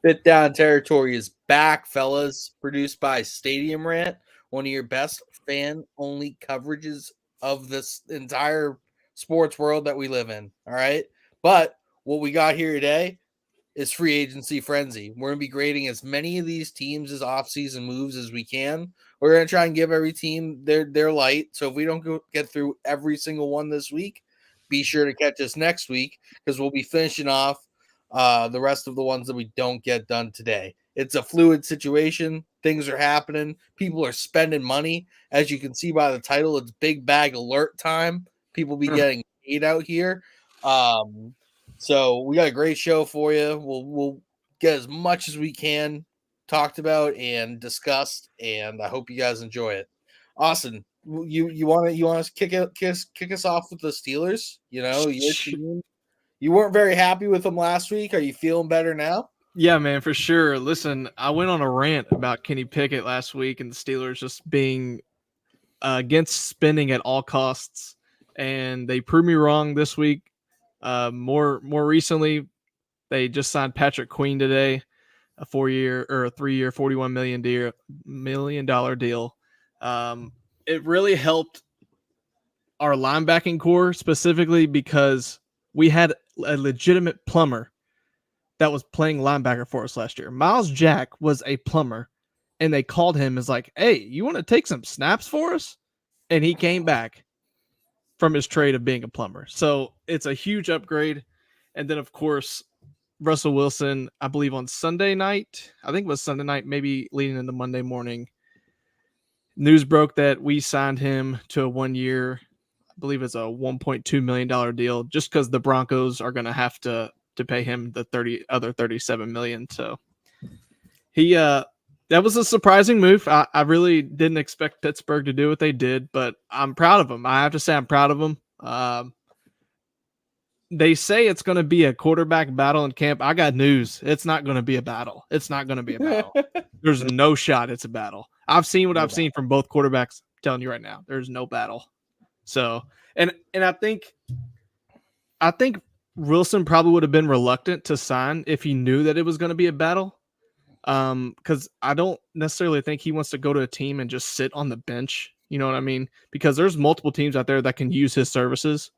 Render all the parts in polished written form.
Bit Down Territory is back, fellas. Produced by Stadium Rant, one of your best fan-only coverages of this entire sports world that we live in. All right, but what we got here today is free agency frenzy. We're going to be grading as many of these teams as offseason moves as we can. We're going to try and give every team their light. So if we don't get through every single one this week, be sure to catch us next week because we'll be finishing off the rest of the ones that we don't get done today. It's a fluid situation. Things are happening. People are spending money. As you can see by the title, it's big bag alert time. People be getting paid out here. So we got a great show for you. We'll get as much as we can talked about and discussed, and I hope you guys enjoy it. Austin, you want to kick us off with the Steelers? You know, your team. You weren't very happy with them last week. Are you feeling better now? Yeah, man, for sure. Listen, I went on a rant about Kenny Pickett last week and the Steelers just being against spending at all costs, and they proved me wrong this week. More recently, they just signed Patrick Queen today, a 4-year or a 3-year, $41 million deal. It really helped our linebacking core specifically because we had a legitimate plumber that was playing linebacker for us last year. Miles Jack was a plumber, and they called him as like, hey, you want to take some snaps for us? And he came back from his trade of being a plumber. So it's a huge upgrade. And then, of course, Russell Wilson, I believe on Sunday night, I think it was Sunday night, maybe leading into Monday morning, news broke that we signed him to a 1-year, I believe it's a $1.2 million deal, just because the Broncos are going to have to pay him the $37 million. So he that was a surprising move. I really didn't expect Pittsburgh to do what they did, but I'm proud of them. I have to say I'm proud of them. They say it's going to be a quarterback battle in camp. I got news. It's not going to be a battle. It's not going to be a battle. There's no shot it's a battle. I've seen what I've seen from both quarterbacks. I'm telling you right now, there's no battle. So, and I think Wilson probably would have been reluctant to sign if he knew that it was going to be a battle. Because I don't necessarily think he wants to go to a team and just sit on the bench. You know what I mean? Because there's multiple teams out there that can use his services.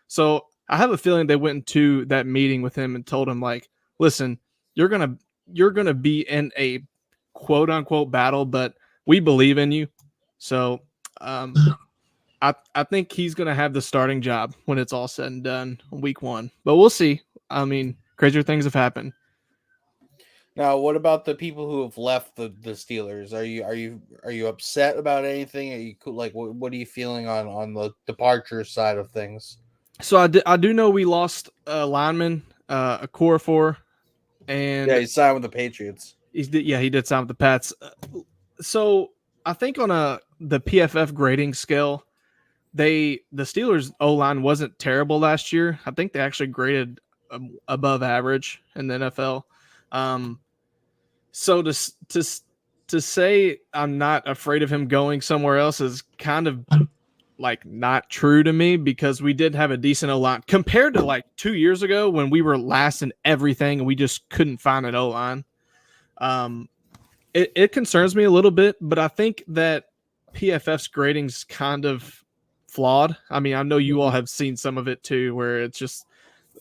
So I have a feeling they went into that meeting with him and told him, like, listen, you're gonna be in a quote unquote battle, but we believe in you. So I think he's gonna have the starting job when it's all said and done week 1. But we'll see. I mean, crazier things have happened. Now, what about the people who have left the Steelers? Are you upset about anything? Are you like what are you feeling on the departure side of things? So I do know we lost a lineman, a core for, and yeah, he signed with the Patriots. He did sign with the Pats. So I think on the PFF grading scale, the Steelers O-line wasn't terrible last year. I think they actually graded above average in the NFL. So to say I'm not afraid of him going somewhere else is kind of like not true to me because we did have a decent O-line compared to like 2 years ago when we were last in everything and we just couldn't find an O-line. It concerns me a little bit, but I think that PFF's grading's kind of flawed. I mean, I know you all have seen some of it too, where it's just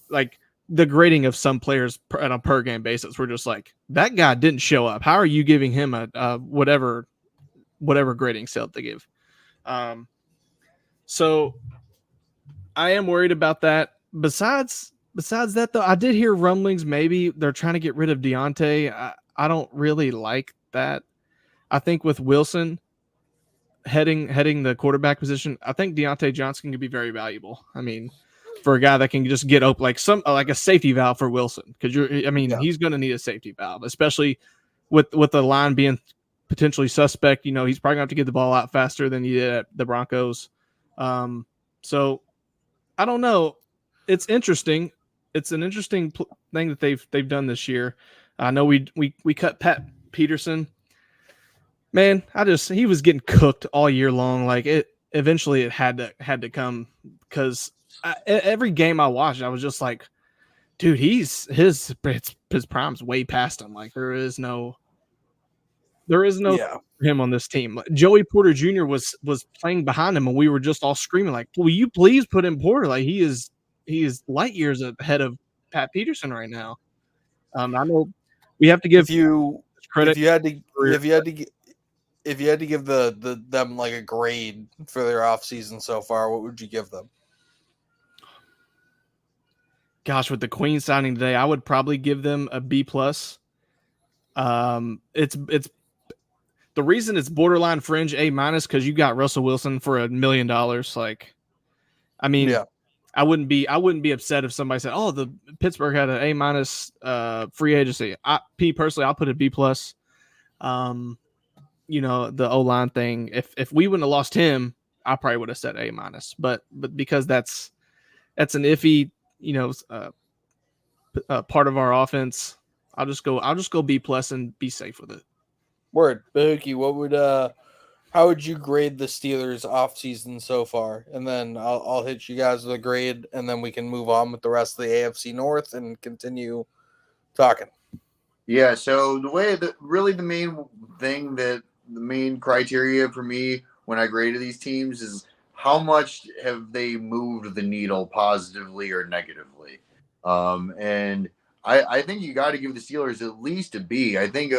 like the grading of some players on a per game basis. We're just like, that guy didn't show up. How are you giving him a whatever grading scale they give? So I am worried about that. Besides that, though, I did hear rumblings. Maybe they're trying to get rid of Deontay. I don't really like that. I think with Wilson heading the quarterback position, I think Deontay Johnson could be very valuable. I mean, for a guy that can just get open like a safety valve for Wilson, because he's going to need a safety valve, especially with the line being potentially suspect. You know, he's probably going to have to get the ball out faster than he did at the Broncos. So I don't know. It's interesting. It's an interesting thing that they've done this year. I know we cut Pat Peterson. Man, he was getting cooked all year long. Like eventually it had to come because every game I watched, I was just like, Dude, his prime's way past him. Like there is no Yeah. for him on this team. Joey Porter Jr. was playing behind him, and we were just all screaming like, "Will you please put in Porter? Like he is light years ahead of Pat Peterson right now." I know we have to give If you credit. if you had to give them like a grade for their offseason so far, what would you give them? Gosh, with the Queen signing today, I would probably give them a B plus. It's the reason it's borderline fringe A minus because you got Russell Wilson for $1 million. Like, I mean, Yeah. I wouldn't be upset if somebody said, "Oh, the Pittsburgh had an A minus free agency." Personally, I'll put a B plus. You know, the O-line thing. If we wouldn't have lost him, I probably would have said A minus. But because that's an iffy, part of our offense, I'll just go B plus and be safe with it. Word. Bahookie, what would how would you grade the Steelers offseason so far? And then I'll hit you guys with a grade, and then we can move on with the rest of the AFC North and continue talking. Yeah, so the main thing the main criteria for me when I graded these teams is how much have they moved the needle positively or negatively. And I think you got to give the Steelers at least a B. I think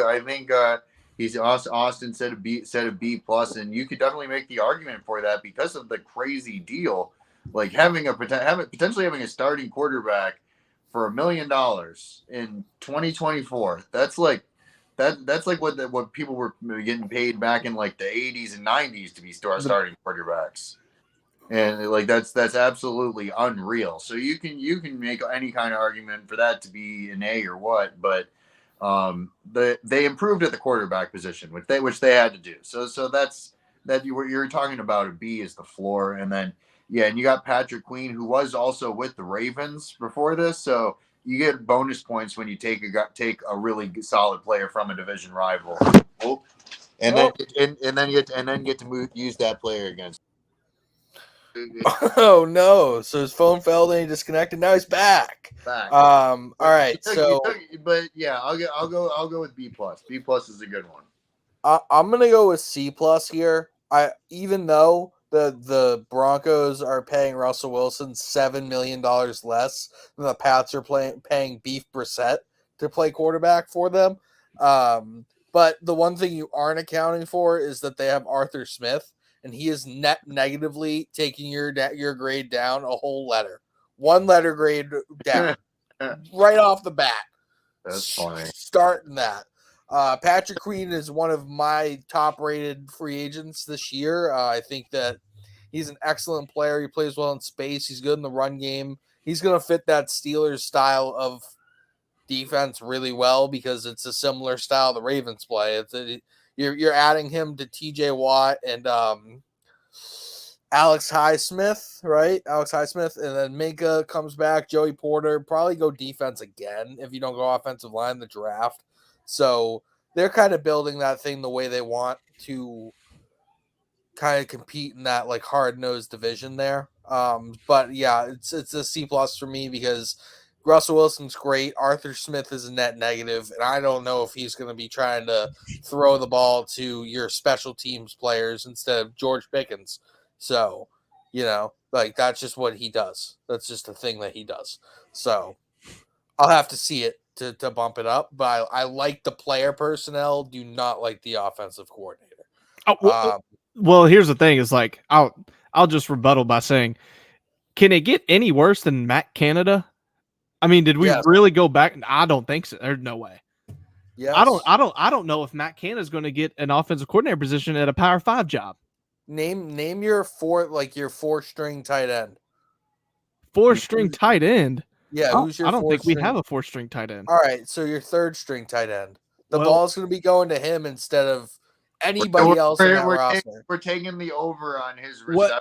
he's Austin said a B plus, and you could definitely make the argument for that because of the crazy deal, like potentially having a starting quarterback for $1 million in 2024. That's like what people were getting paid back in like the 80s and 90s to be starting quarterbacks. And like that's absolutely unreal. So you can make any kind of argument for that to be an A or what, but they improved at the quarterback position, which they had to do. So that's you're talking about a B is the floor, and then and you got Patrick Queen, who was also with the Ravens before this, so you get bonus points when you take a really solid player from a division rival, and then you get to use that player against. Oh no! So his phone fell, then he disconnected. Now he's back. All right. But yeah, I'll go with B plus. B plus is a good one. I'm gonna go with C plus here. Even though the Broncos are paying Russell Wilson $7 million less than the Pats are paying Beef Brissett to play quarterback for them. But the one thing you aren't accounting for is that they have Arthur Smith, and he is net negatively taking your grade down a whole letter. 1 letter grade down right off the bat. That's funny. Starting that. Patrick Queen is one of my top-rated free agents this year. I think that he's an excellent player. He plays well in space. He's good in the run game. He's going to fit that Steelers style of defense really well because it's a similar style the Ravens play. You're adding him to T.J. Watt and Alex Highsmith, right? Alex Highsmith, and then Minka comes back. Joey Porter probably go defense again if you don't go offensive line in the draft. So they're kind of building that thing the way they want to kind of compete in that like hard-nosed division there. But yeah, it's a C plus for me because Russell Wilson's great. Arthur Smith is a net negative, and I don't know if he's going to be trying to throw the ball to your special teams players instead of George Pickens. So, like that's just what he does. That's just a thing that he does. So I'll have to see it to bump it up, but I like the player personnel, do not like the offensive coordinator. Well, here's the thing is like I'll just rebuttal by saying, can it get any worse than Matt Canada? I mean, did we really go back? I don't think so. There's no way. Yes. I don't know if Matt Canada is going to get an offensive coordinator position at a Power 5 job. Name your four-string tight end. 4-string tight end. Yeah, who's your I don't think we have a 4-string tight end. All right, so your 3rd-string tight end. The ball's going to be going to him instead of anybody else in that roster. We're taking the over on his reception.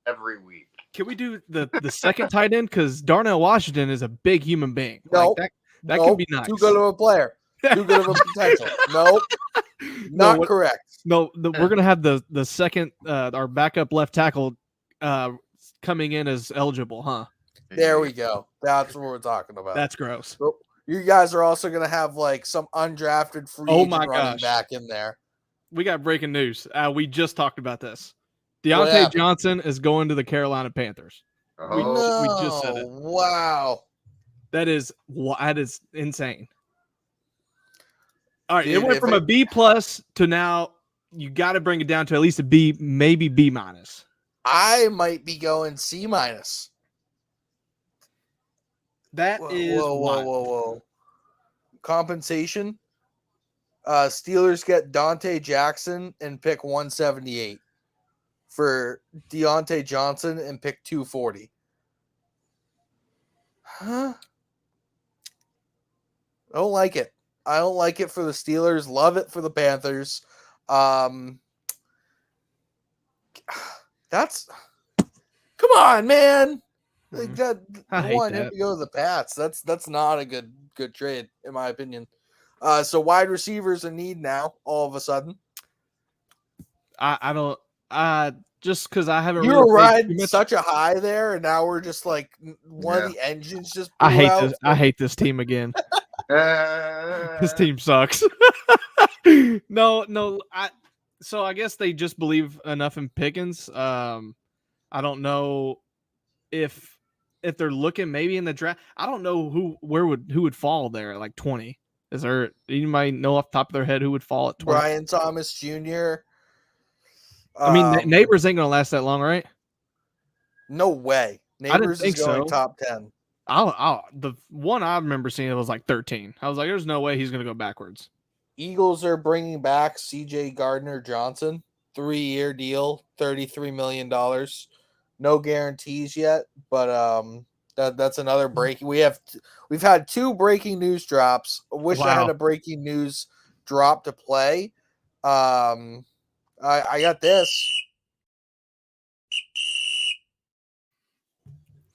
Every week? Can we do the second tight end? Because Darnell Washington is a big human being. No, like that could be nice. Too good of a player. Too good of a potential. Nope. Not correct. No, we're gonna have the second our backup left tackle coming in as eligible, huh? There we go. That's what we're talking about. That's gross. So you guys are also going to have like some undrafted free Oh agent my running gosh. back in there. We got breaking news. We just talked about this. What Deontay happened? Johnson is going to the Carolina Panthers. We just said it. Wow. That is insane. All right, Dude, it went if from a B plus to now you got to bring it down to at least a B, maybe B minus. I might be going C minus. That is wild. whoa. Compensation. Steelers get Dante Jackson and pick 178 for Deontay Johnson and pick 240. Huh? I don't like it. I don't like it for the Steelers. Love it for the Panthers. That's come on, man. Like that. I I hate want him that. to go to the Pats. That's not a good trade in my opinion. So wide receivers in need now. All of a sudden, I don't. Just because I haven't. you really were paid too riding much- such a high there, and now we're just like one of the engines just. I blew hate out. this. I hate this team again. This team sucks. No. So I guess they just believe enough in Pickens. I don't know if they're looking maybe in the draft. I don't know who would fall there at like 20. Is there anybody know off the top of their head who would fall at 20? Brian Thomas Jr. I mean, Neighbors ain't gonna last that long, right? No way. didn't Neighbors think is going so. top 10. The one I remember seeing it was like 13. I was like, there's no way he's gonna go backwards. Eagles are bringing back C.J. Gardner-Johnson, 3-year deal, $33 million. No guarantees yet, but that's another breaking. We've had 2 breaking news drops. I wish I had a breaking news drop to play. I got this.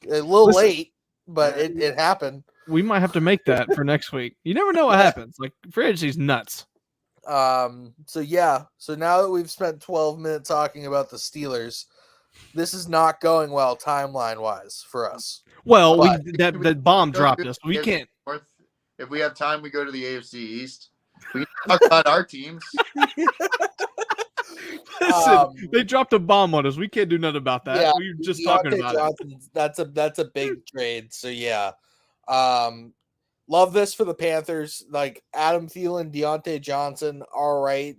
A little late, but it happened. We might have to make that for next week. You never know what happens. Like free agency's nuts. So now that we've spent 12 minutes talking about the Steelers, this is not going well timeline wise for us. Well, But- that bomb dropped us. We can't. If we have time, we go to the AFC East. We can talk about our teams. Listen, they dropped a bomb on us. We can't do nothing about that. Yeah, We were just Deontay talking about Johnson, that's a big trade. So yeah. Love this for the Panthers. Like Adam Thielen, Deontay Johnson, all right.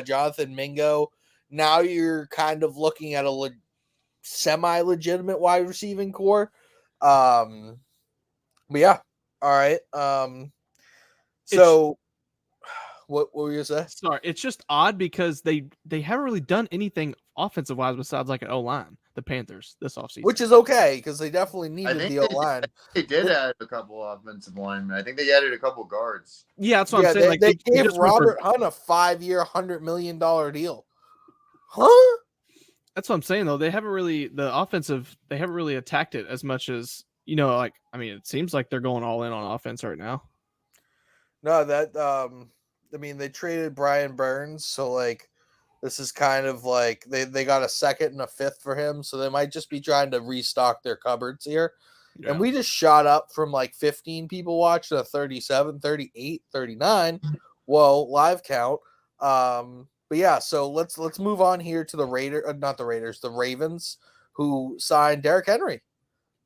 Jonathan Mingo. Now you're kind of looking at a semi-legitimate wide receiving core. But yeah, all right. So what were you gonna say? Sorry, it's just odd because they haven't really done anything offensive wise besides like an O line. The Panthers this offseason, Which is okay because they definitely needed the O line. They did add a couple offensive linemen. I think they added a couple guards. yeah, that's what I'm saying. They Like gave just went for- Robert Hunt a 5-year, $100 million deal. Huh? That's what I'm saying though. They haven't really They haven't really attacked it as much as Like I mean, it seems like they're going all in on offense right now. No, they traded Brian Burns, so like this is kind of like they got a second and a fifth for him, so they might just be trying to restock their cupboards here. Yeah. And we just shot up from like 15 people watched to 37, 38, 39. Whoa, live count. But yeah, so let's move on here to the the Ravens, who signed Derrick Henry.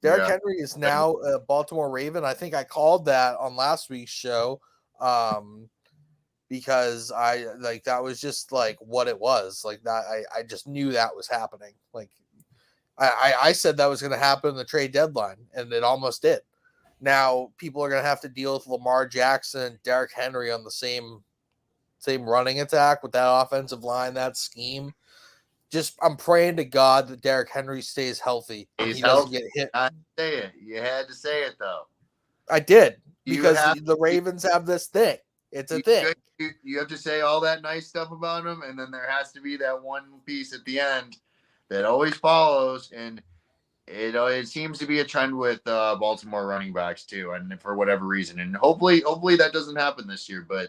Derrick Henry is now a Baltimore Raven. I think I called that on last week's show. Because that was just like what it was like that. I just knew that was happening. Like I said that was going to happen in the trade deadline, and it almost did. Now people are going to have to deal with Lamar Jackson and Derrick Henry on the same running attack with that offensive line, that scheme. Just I'm praying to God that Derrick Henry stays healthy. He doesn't get hit. I say it. You had to say it though. I did because the Ravens have this thing. It's a thing. You have to say all that nice stuff about him, and then there has to be that one piece at the end that always follows, and it seems to be a trend with Baltimore running backs too, and for whatever reason, and hopefully that doesn't happen this year, but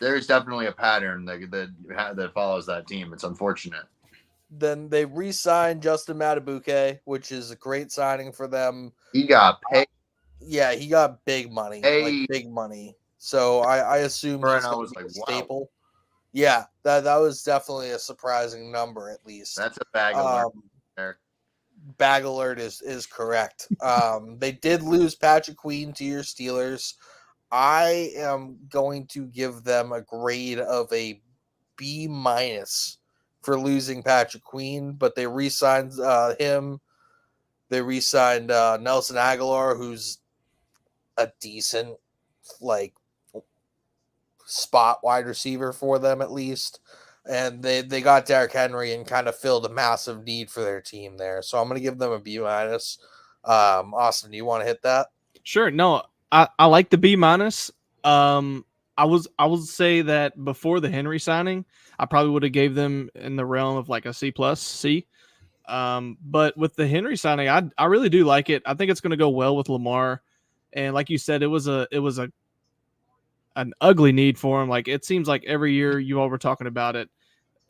there's definitely a pattern that follows that team. It's unfortunate. then they re-signed Justin Madubuike, which is a great signing for them. He got paid. Yeah, he got big money, like big money. So I assume And he's I going was to be like, a wow, staple. Yeah, that was definitely a surprising number, at least. that's a bag alert there. Bag alert is correct. They did lose Patrick Queen to your Steelers. I am going to give them a grade of a B minus for losing Patrick Queen, but they re-signed him. They re-signed Nelson Aguilar, who's a decent like spot wide receiver for them at least. And they got Derrick Henry and kind of filled a massive need for their team there. So I'm going to give them a B minus. Austin, do you want to hit that? Sure. No, I like the B minus. I would say that before the Henry signing, I probably would have gave them in the realm of like a C plus C. But with the Henry signing, I really do like it. I think it's going to go well with Lamar. And like you said, it was an ugly need for him. Like it seems like every year you all were talking about it.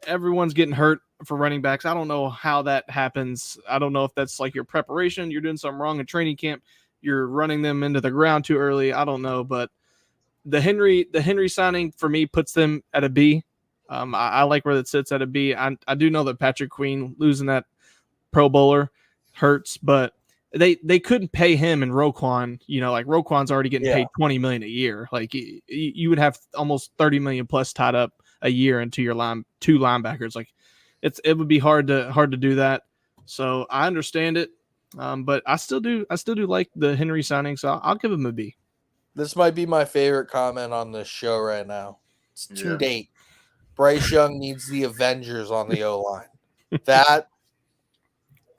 Everyone's getting hurt for running backs. I don't know how that happens. I don't know if that's like your preparation. You're doing something wrong in training camp. You're running them into the ground too early. I don't know, but the Henry signing for me puts them at a B. I like where it sits at a B. I do know that Patrick Queen losing that Pro Bowler hurts, but they couldn't pay him and Roquan. You know, like Roquan's already getting paid $20 million a year. Like you would have almost $30 million plus tied up a year into your two linebackers. Like it would be hard to do that. So I understand it, but I still do like the Henry signing. So I'll give him a B. This might be my favorite comment on this show right now. It's to date. Bryce Young needs the Avengers on the O line.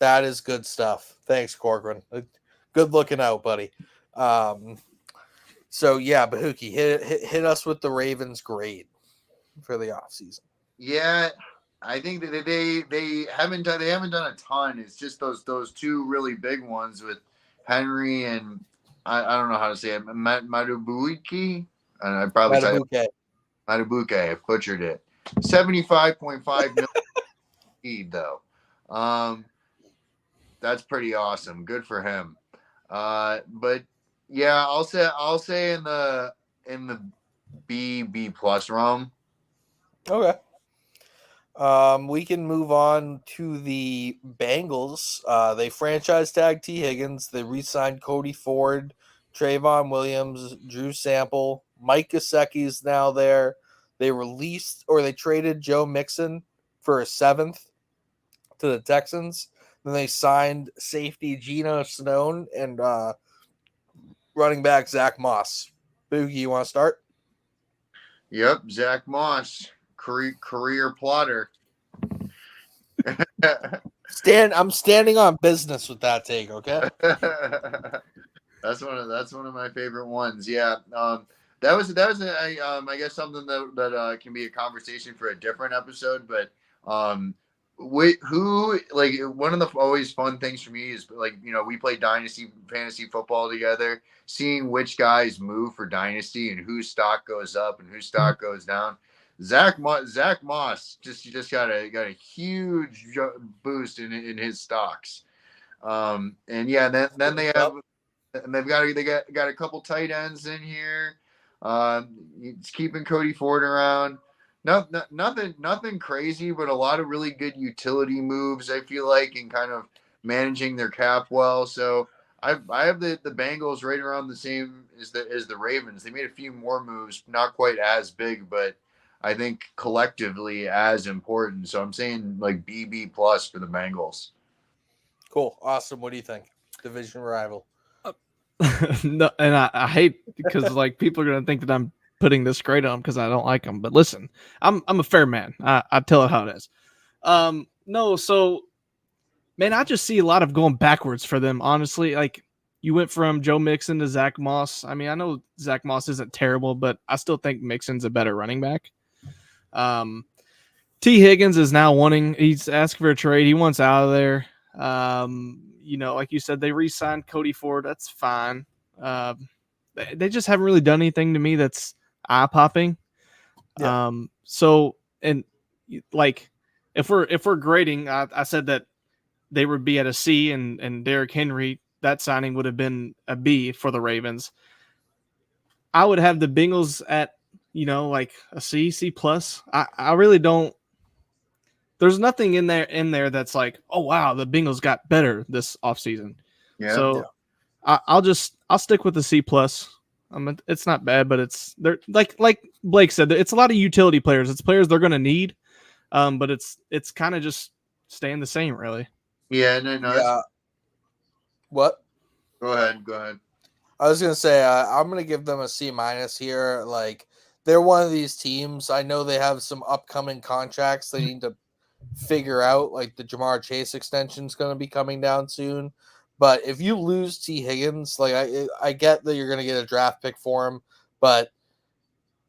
That is good stuff. Thanks, Corcoran. Good looking out, buddy. So yeah, Bahookie, hit us with the Ravens grade for the offseason. Yeah, I think that they haven't done a ton. It's just those two really big ones with Henry and I don't know how to say it. Madubuike. And I probably said Madubuike. I butchered it. 75.5 million speed though. That's pretty awesome. Good for him. But yeah, I'll say in the B plus realm. Okay. We can move on to the Bengals. They franchise tagged T. Higgins. They re-signed Cody Ford, Trayvon Williams, Drew Sample, Mike Gesicki's now there. They traded Joe Mixon for a 7th to the Texans. Then they signed safety Geno Stone and running back Zach Moss. Boogie, you want to start? Yep, Zach Moss, career plotter. I'm standing on business with that take. Okay. That's one of my favorite ones. Yeah. That was I guess something that can be a conversation for a different episode. But who like one of the always fun things for me is like we play Dynasty fantasy football together, seeing which guys move for Dynasty and whose stock goes up and whose stock goes down. Zach Moss just got a huge boost in his stocks. And yeah, then they have. And they got a couple tight ends in here. It's keeping Cody Ford around. Nothing crazy, but a lot of really good utility moves. I feel like in kind of managing their cap well. So I have the Bengals right around the same as the Ravens. They made a few more moves, not quite as big, but I think collectively as important. So I'm saying like BB plus for the Bengals. Cool, awesome. What do you think? Division rival. No, and I hate because like people are gonna think that I'm putting this grade on because I don't like them. But listen, I'm a fair man. I tell it how it is. No, so man, I just see a lot of going backwards for them. Honestly, like you went from Joe Mixon to Zach Moss. I mean, I know Zach Moss isn't terrible, but I still think Mixon's a better running back. T. Higgins is now he's asking for a trade. He wants out of there. Like you said, they re-signed Cody Ford. That's fine. They just haven't really done anything to me that's eye-popping. Yeah. So, and like if we're grading, I said that they would be at a C, and Derrick Henry, that signing would have been a B for the Ravens. I would have the Bengals at, like a C plus. I really don't. There's nothing in there that's like, oh wow, the Bengals got better this offseason. Yeah. So I'll stick with the C plus. It's not bad, but they're like Blake said, it's a lot of utility players. It's players they're gonna need. But it's kind of just staying the same, really. Yeah, no. Yeah. What? Go ahead. I was gonna say I'm gonna give them a C minus here. Like, they're one of these teams. I know they have some upcoming contracts they need to figure out. Like, the Jamar Chase extension is gonna be coming down soon. But if you lose T Higgins, like, I get that you're gonna get a draft pick for him, but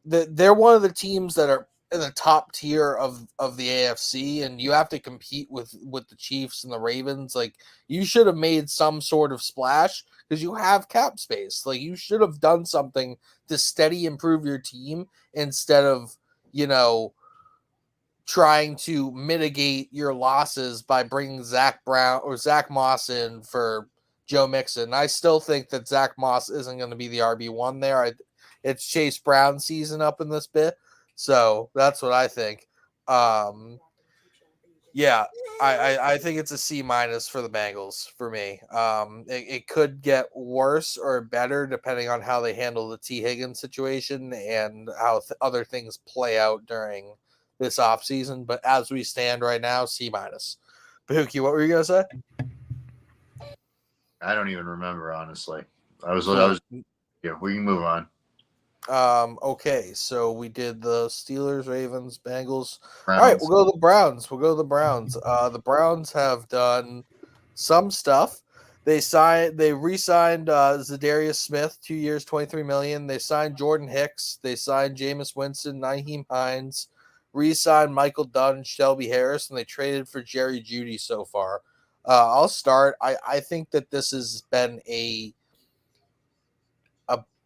they're one of the teams that are in the top tier of the AFC, and you have to compete with the Chiefs and the Ravens. Like, you should have made some sort of splash because you have cap space. Like, you should have done something to steady improve your team instead of, trying to mitigate your losses by bringing Zach Moss in for Joe Mixon. I still think that Zach Moss isn't going to be the RB1 there. It's Chase Brown season up in this bit. So that's what I think. Yeah, I think it's a C minus for the Bengals for me. It could get worse or better depending on how they handle the T Higgins situation and how other things play out during this offseason. But as we stand right now, C minus. Bahookie, what were you gonna say? I don't even remember, honestly. Yeah, we can move on. Okay, so we did the Steelers, Ravens, Bengals. Browns. All right, we'll go to the Browns. The Browns have done some stuff. They re-signed Zadarius Smith, 2 years, $23 million. They signed Jordan Hicks. They signed Jameis Winston, Nyheim Hines. Re-signed Michael Dunn, Shelby Harris, and they traded for Jerry Jeudy so far. I'll start. I think that this has been a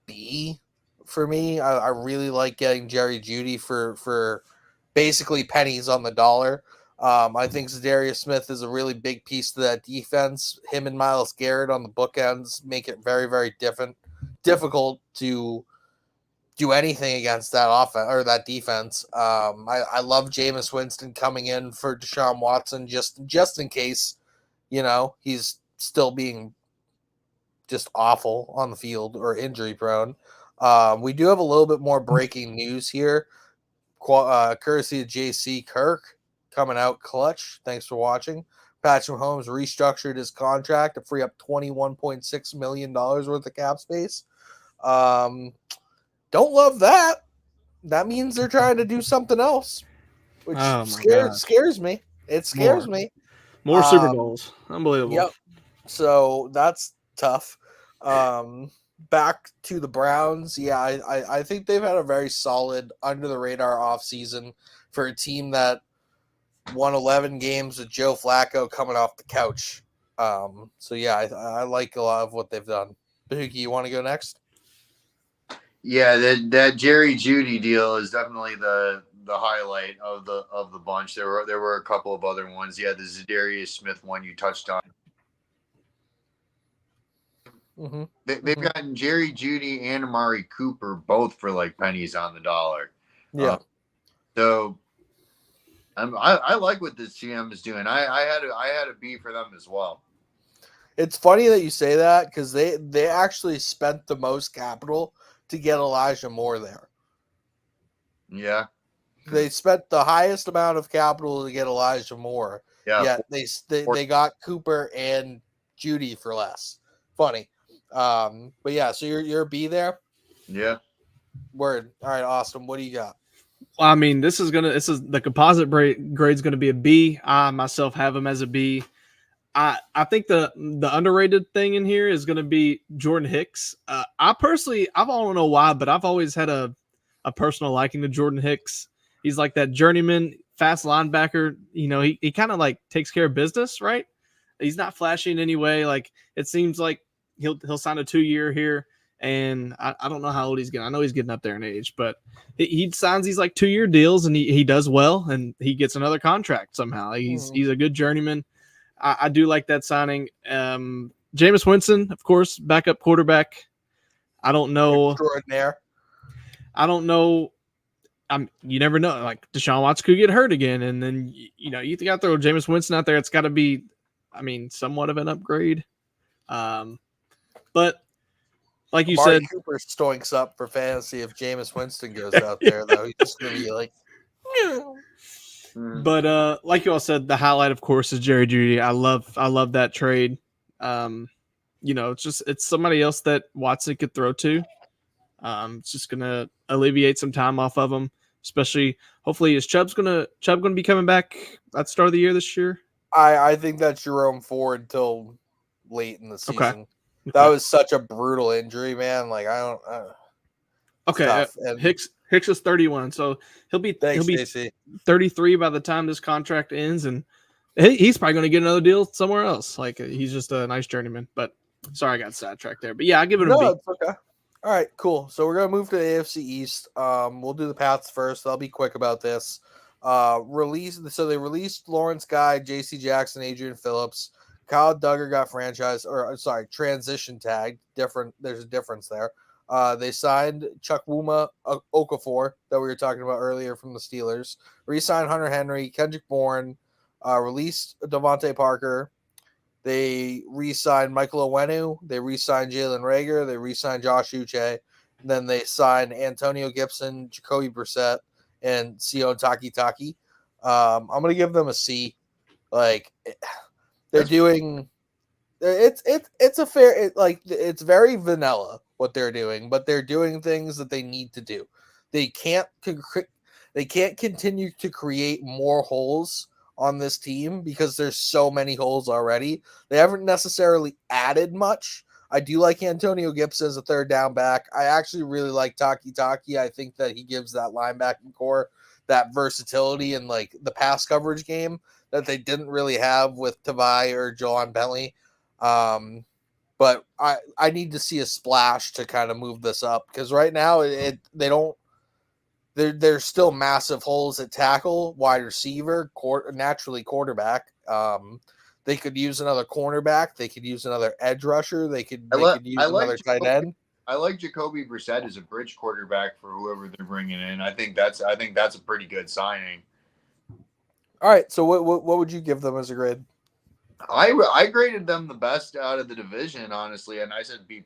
B for me. I really like getting Jerry Jeudy for basically pennies on the dollar. I think Zadarius Smith is a really big piece to that defense. Him and Myles Garrett on the bookends make it very, very difficult to do anything against that offense or that defense. I love Jameis Winston coming in for Deshaun Watson just in case, he's still being just awful on the field or injury prone. We do have a little bit more breaking news here, courtesy of JC Kirk coming out clutch. Thanks for watching. Patrick Mahomes restructured his contract to free up $21.6 million worth of cap space. Don't love that. That means they're trying to do something else, which scares me. It scares me. More Super Bowls. Unbelievable. Yep. So that's tough. Back to the Browns. Yeah, I think they've had a very solid under the radar offseason for a team that won 11 games with Joe Flacco coming off the couch. So yeah, I like a lot of what they've done. Bahookie, you want to go next? Yeah, that Jerry Jeudy deal is definitely the highlight of the bunch. There were a couple of other ones. Yeah, the Zadarius Smith one you touched on. Mm-hmm. They've gotten Jerry Jeudy and Amari Cooper both for like pennies on the dollar. Yeah. So I like what this GM is doing. I had a B for them as well. It's funny that you say that because they actually spent the most capital to get Elijah Moore there. Yeah. They spent the highest amount of capital to get Elijah Moore. Yeah. They got Cooper and Jeudy for less. Funny. But yeah, so you're a B there? Yeah. Word. All right, Austin, what do you got? Well, I mean, this is the composite grade's gonna be a B. I myself have him as a B. I think the underrated thing in here is going to be Jordan Hicks. I don't know why, but I've always had a personal liking to Jordan Hicks. He's like that journeyman, fast linebacker. He kind of like takes care of business, right? He's not flashy in any way. Like, it seems like he'll sign a 2-year here, And I don't know how old he's getting. I know he's getting up there in age, but he signs these like 2-year deals, and he does well, and he gets another contract somehow. He's a good journeyman. I do like that signing. Jameis Winston, of course, backup quarterback. I don't know. Extraordinaire. I don't know. You never know. Like Deshaun Watson could get hurt again, and then you got to throw Jameis Winston out there. It's got to be, somewhat of an upgrade. But like you Amari said, Cooper stoinks up for fantasy if Jameis Winston goes out there, though. He's just gonna be like. But like you all said, the highlight, of course, is Jerry Jeudy. I love that trade. It's somebody else that Watson could throw to. It's just gonna alleviate some time off of him, especially hopefully is Chubb gonna be coming back at the start of the year this year? I think that's Jerome Ford until late in the season. Okay. That was such a brutal injury, man. Like I don't. Okay, Hicks is 31, so he'll be 33 by the time this contract ends, and he's probably going to get another deal somewhere else. Like he's just a nice journeyman. But sorry, I got sidetracked there. But yeah, I give it a B. It's okay. All right, cool. So we're gonna move to the AFC East. We'll do the Pats first. I'll be quick about this. They released Lawrence Guy, J.C. Jackson, Adrian Phillips. Kyle Duggar got transition tagged. There's a difference there. They signed Chukwuma Okafor that we were talking about earlier from the Steelers. Re-signed Hunter Henry, Kendrick Bourne. Released Devontae Parker. They re-signed Michael Owenu. They re-signed Jalen Reagor. They re-signed Josh Uche. And then they signed Antonio Gibson, Jacoby Brissett, and Sio Taki. I'm going to give them a C. Like, they're doing – it's a fair – it's very vanilla what they're doing, but they're doing things that they need to do. They can't continue to create more holes on this team because there's so many holes already. They haven't necessarily added much. I do like Antonio Gibson as a third down back. I actually really like Taki. I think that he gives that linebacking core that versatility in like the pass coverage game that they didn't really have with Tavai or Joan Bentley. But I need to see a splash to kind of move this up because right now there's still massive holes at tackle, wide receiver, naturally quarterback. They could use another cornerback. They could use another edge rusher. They could use another tight end. I like Jacoby Brissett as a bridge quarterback for whoever they're bringing in. I think that's a pretty good signing. All right. So what would you give them as a grade? I graded them the best out of the division, honestly, and I said B+.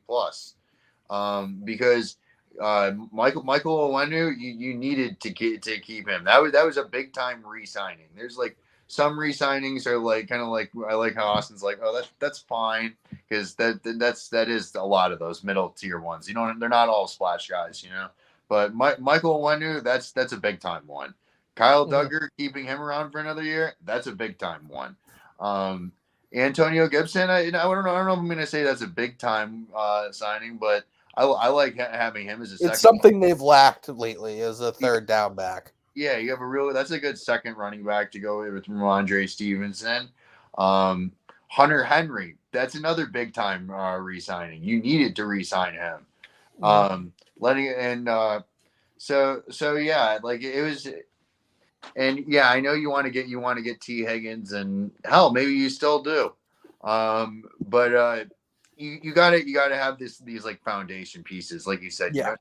Because Michael Owenu, you needed to keep him. That was a big time re-signing. There's like some re-signings are like kind of like I like how Austin's like, oh, that's fine because that is a lot of those middle tier ones. They're not all splash guys, But Michael Owenu, that's a big time one. Kyle Duggar, keeping him around for another year, that's a big time one. Antonio Gibson, I don't know if I'm going to say that's a big time signing, but I like having him as a second. It's something they've lacked lately as a third down back. Yeah, you have that's a good second running back to go with Ramondre Stevenson. Hunter Henry, that's another big time re-signing. You needed to re-sign him. So yeah, like it was. And yeah, I know you want to get T. Higgins, and hell, maybe you still do. But you gotta have these like foundation pieces, like you said. Yeah.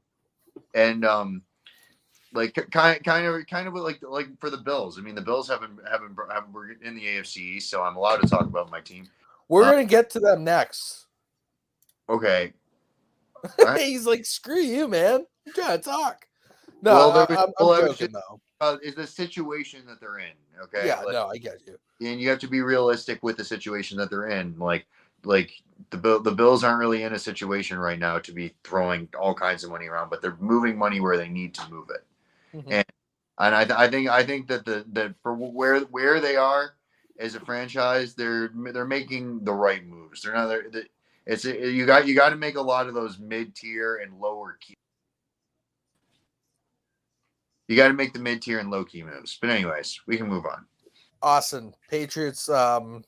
And like kind of like for the Bills. I mean, the Bills haven't we're in the AFC, so I'm allowed to talk about my team. We're gonna get to them next. Okay. Right. He's like, screw you, man. You gotta talk. No, I'm joking though. Is the situation that they're in, okay? Yeah, no, I get you. And you have to be realistic with the situation that they're in. Like the Bills aren't really in a situation right now to be throwing all kinds of money around, but they're moving money where they need to move it. Mm-hmm. And I think that for where they are as a franchise, they're making the right moves. They're not. You got to make a lot of those mid-tier and lower key. You got to make the mid-tier and low-key moves. But anyways, we can move on. Austin, Patriots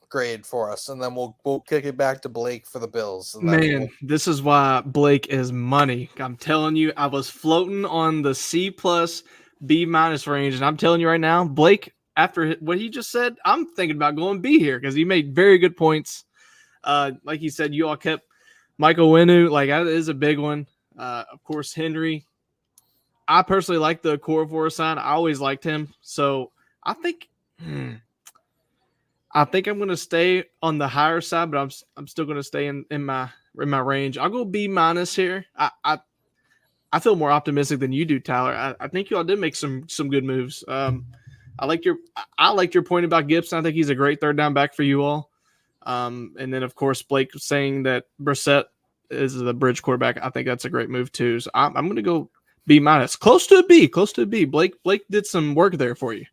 grade for us, and then we'll kick it back to Blake for the Bills. And then Man, this is why Blake is money. I'm telling you, I was floating on the C plus B minus range, and I'm telling you right now, Blake, after what he just said, I'm thinking about going B here because he made very good points. Like he said, you all kept Michael Winu, like that is a big one. Of course, Henry. I personally like the core four sign. I always liked him, so I think. I think I'm going to stay on the higher side, but I'm still going to stay in my range. I'll go B minus here. I feel more optimistic than you do, Tyler. I think you all did make some good moves. I liked your point about Gibson. I think he's a great third down back for you all. And then of course Blake saying that Brissett is the bridge quarterback. I think that's a great move too. So I'm going to go B minus, close to a B. Blake did some work there for you.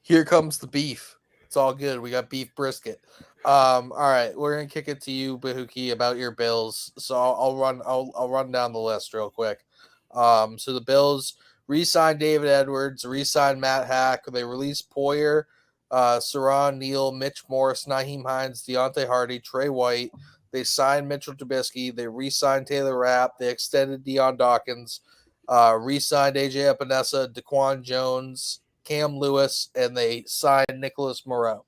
here comes the beef. It's all good. We got beef brisket. All right, we're gonna kick it to you, Bahookie, about your Bills. So I'll run down the list real quick. So the Bills re-signed David Edwards, re-signed Matt Hack. They released Poyer, Saron Neal, Mitch Morse, Naheem Hines, Deontay Hardy, Trey White. They signed Mitchell Trubisky. They re-signed Taylor Rapp. They extended Deion Dawkins. Re-signed AJ Epinesa, Daquan Jones, Cam Lewis, and they signed Nicholas Moreau.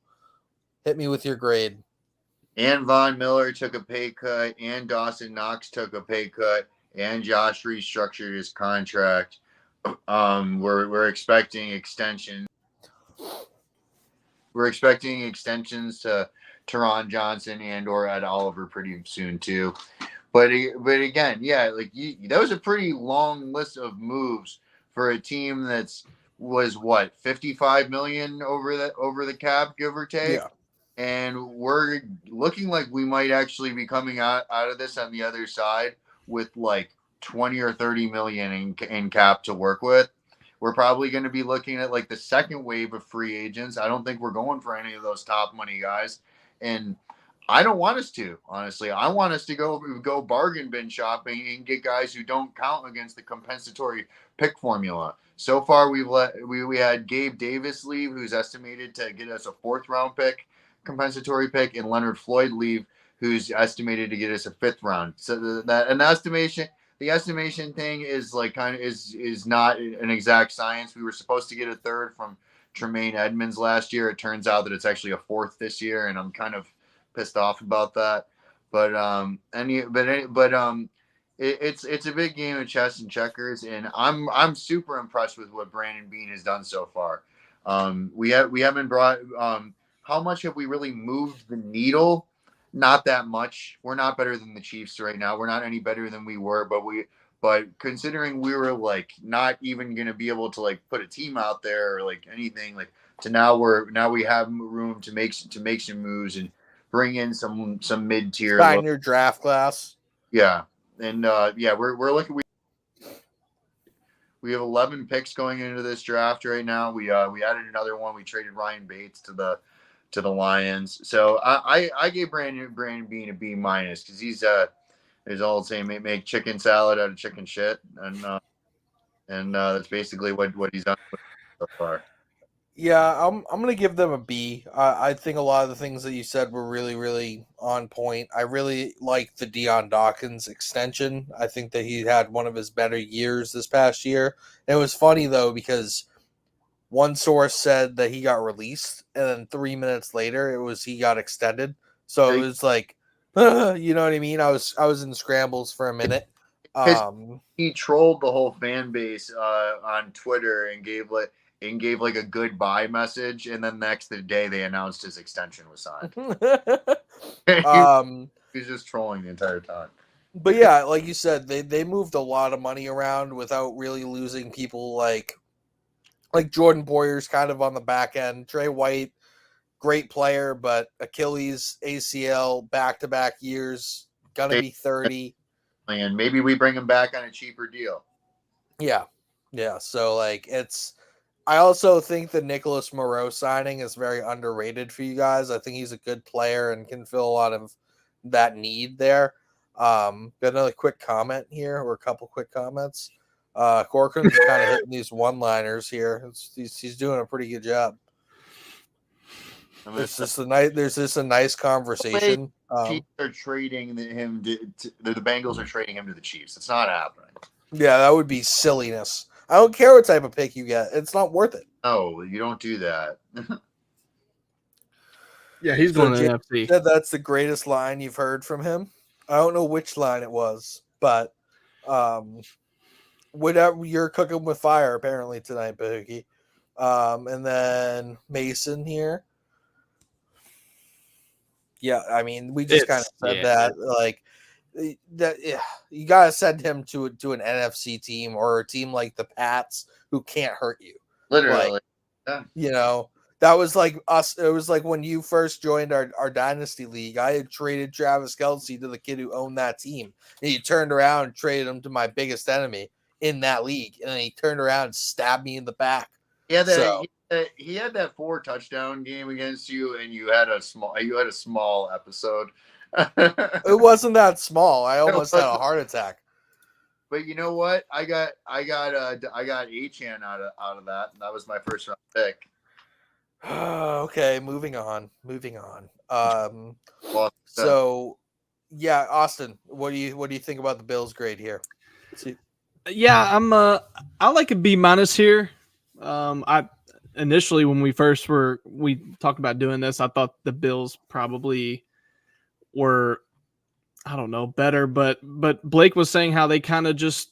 Hit me with your grade. And Von Miller took a pay cut, and Dawson Knox took a pay cut, and Josh restructured his contract. We're expecting extensions. We're expecting extensions to Teron Johnson and or Ed Oliver pretty soon too. But again, yeah, like that was a pretty long list of moves for a team was what 55 million over the cap, give or take. Yeah. And we're looking like we might actually be coming out of this on the other side with like 20 or 30 million in cap to work with. We're probably going to be looking at like the second wave of free agents. I don't think we're going for any of those top money guys. And I don't want us to, honestly. I want us to go bargain bin shopping and get guys who don't count against the compensatory pick formula. So far, we had Gabe Davis leave, who's estimated to get us a 4th round pick, compensatory pick, and Leonard Floyd leave, who's estimated to get us a 5th round. So the estimation thing is like is not an exact science. We were supposed to get a 3rd from Tremaine Edmonds last year. It turns out that it's actually a 4th this year, and I'm kind of pissed off about that. But it's a big game of chess and checkers, and I'm super impressed with what Brandon Beane has done so far. We haven't brought how much have we really moved the needle? Not that much. We're not better than the Chiefs right now. We're not any better than we were, but considering we were like not even going to be able to like put a team out there or like anything, like to now we have room to make some moves and bring in some mid-tier Sign your draft class. Yeah. And we're looking. We have 11 picks going into this draft right now. We added another one. We traded Ryan Bates to the Lions. So I gave Brandon Beane a B minus because he's there's all saying make chicken salad out of chicken shit, and that's basically what he's done so far. Yeah, I'm gonna give them a B. I think a lot of the things that you said were really, really on point. I really like the Deion Dawkins extension. I think that he had one of his better years this past year. And it was funny though because one source said that he got released, and then 3 minutes later he got extended. So it was like, you know what I mean? I was in scrambles for a minute. He trolled the whole fan base on Twitter and gave like a goodbye message, and then next day they announced his extension was signed. He was just trolling the entire time. But yeah, like you said, they moved a lot of money around without really losing people like Jordan Poyer's kind of on the back end. Trey White, great player, but Achilles, ACL, back-to-back years, gonna be 30. And maybe we bring him back on a cheaper deal. Yeah. So like I also think the Nicholas Moreau signing is very underrated for you guys. I think he's a good player and can fill a lot of that need there. Got another quick comment here, or a couple quick comments. Corcoran's kind of hitting these one-liners here. He's doing a pretty good job. There's just a nice conversation. Chiefs are trading him. The Bengals are trading him to the Chiefs. It's not happening. Yeah, that would be silliness. I don't care what type of pick you get; it's not worth it. No, you don't do that. Yeah, he's going to the NFC. That's the greatest line you've heard from him. I don't know which line it was, but whatever, you're cooking with fire apparently tonight, Bahookie. And then Mason here. Yeah, I mean, we just kind of said that, like that. Yeah, you gotta send him to an NFC team or a team like the Pats who can't hurt you. Literally, like, yeah. You know, that was like us. It was like when you first joined our dynasty league. I had traded Travis Kelce to the kid who owned that team, and he turned around and traded him to my biggest enemy in that league, and then he turned around and stabbed me in the back. Yeah, he had that 4 touchdown game against you, and you had a small episode. It wasn't that small. I almost had a heart attack. But you know what? I got Achane out of that, and that was my first round pick. Okay, moving on. So yeah, Austin, what do you think about the Bills' grade here? Yeah, I like a B- here. I initially, when we talked about doing this, I thought the Bills probably were, I don't know, better, but Blake was saying how they kind of just,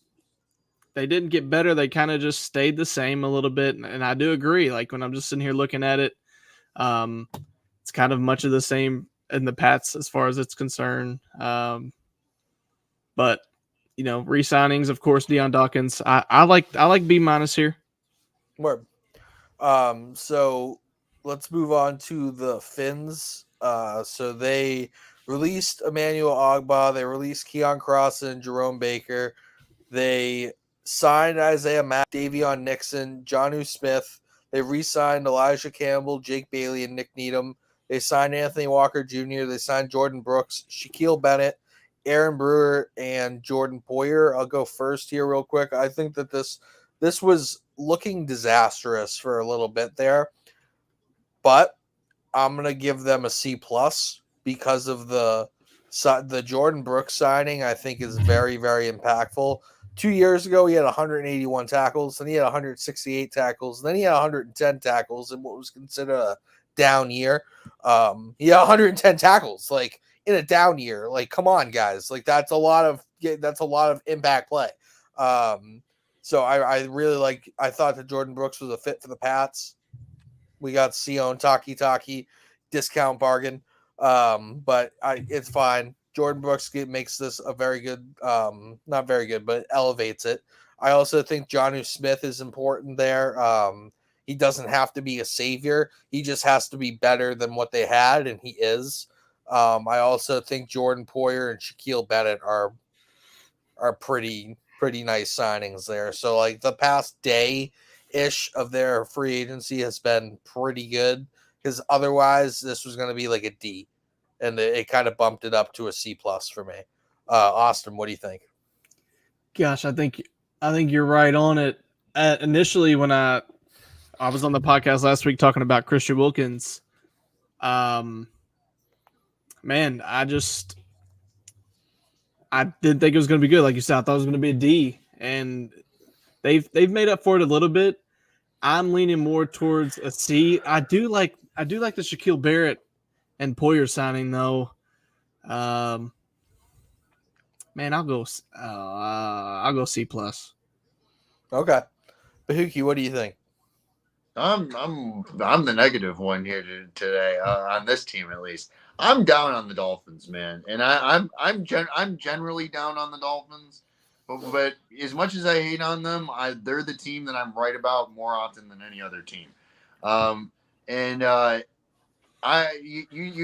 they didn't get better. They kind of just stayed the same a little bit. And I do agree. Like when I'm just sitting here looking at it, it's kind of much of the same in the Pats as far as it's concerned. But you know, re-signings, of course, Deion Dawkins. I like B- here. Word. So let's move on to the Finns. So they released Emmanuel Ogbah. They released Keon Crossan and Jerome Baker. They signed Isaiah Mack, Davion Nixon, Jonnu Smith. They re-signed Elijah Campbell, Jake Bailey, and Nick Needham. They signed Anthony Walker Jr. They signed Jordan Brooks, Shaquille Bennett, Aaron Brewer, and Jordan Poyer. I'll go first here real quick. I think that this was looking disastrous for a little bit there, but I'm going to give them a C+ because of the Jordan Brooks signing. I think is very, very impactful. 2 years ago, he had 181 tackles, then he had 168 tackles, then he had 110 tackles in what was considered a down year. He had 110 tackles, like in a down year. Like, come on, guys! Like that's a lot of impact play. So I really I thought that Jordan Brooks was a fit for the Pats. We got Sion Taki discount bargain. But it's fine. Jordan Brooks makes this a very good, not very good, but elevates it. I also think Jonnu Smith is important there. He doesn't have to be a savior. He just has to be better than what they had, and he is. I also think Jordan Poyer and Shaquille Bennett are pretty nice signings there. So like the past day-ish of their free agency has been pretty good, because otherwise this was going to be like a D, and it kind of bumped it up to a C+ for me. Austin, what do you think? Gosh, I think you're right on it. Initially, when I was on the podcast last week talking about Christian Wilkins, man, I didn't think it was going to be good. Like you said, I thought it was going to be a D, and they've made up for it a little bit. I'm leaning more towards a C. I do like the Shaquille Barrett and Poyer signing though. Man, I'll go C+. Okay, Bahookie, what do you think? I'm the negative one here today on this team, at least. I'm down on the Dolphins, man, and I'm generally down on the Dolphins, but as much as I hate on them, they're the team that I'm right about more often than any other team. You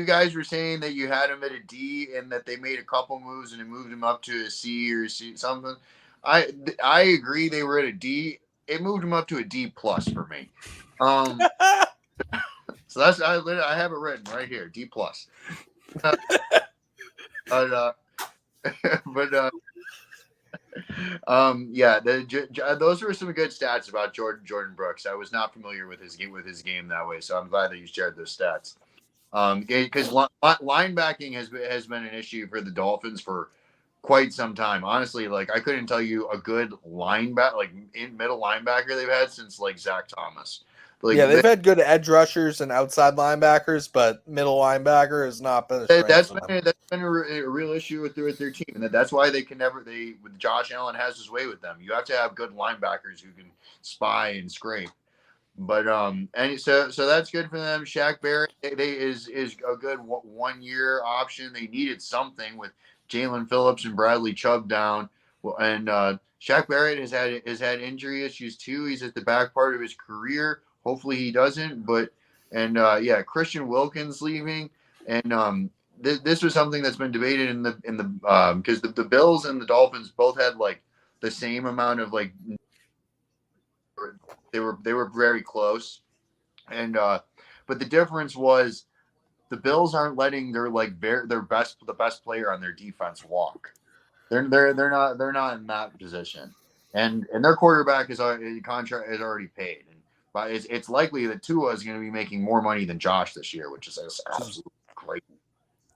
guys were saying that you had them at a D and that they made a couple moves and it moved them up to a C or C something. I agree they were at a D. It moved them up to a D+ for me. So that's I have it written right here, D+. But yeah, those were some good stats about Jordan Brooks. I was not familiar with his game that way, so I'm glad that you shared those stats. Because linebacking has been an issue for the Dolphins for quite some time. Honestly, like I couldn't tell you a good linebacker, like in middle linebacker they've had since like Zach Thomas. Like yeah, they've had good edge rushers and outside linebackers, but middle linebacker has not been a strength for them. that's been a real issue with their team, and that's why they can never with Josh Allen has his way with them. You have to have good linebackers who can spy and scrape. But and so that's good for them. Shaq Barrett they is a good 1 year option. They needed something with Jalen Phillips and Bradley Chubb down. Well, and Shaq Barrett has had injury issues too. He's at the back part of his career. Hopefully he doesn't. But yeah, Christian Wilkins leaving, and this was something that's been debated in the because the Bills and the Dolphins both had like the same amount of like they were very close, and but the difference was the Bills aren't letting their the best player on their defense walk. They're not in that position, and their quarterback contract is already paid, but it's likely that Tua is going to be making more money than Josh this year, which is absolutely great.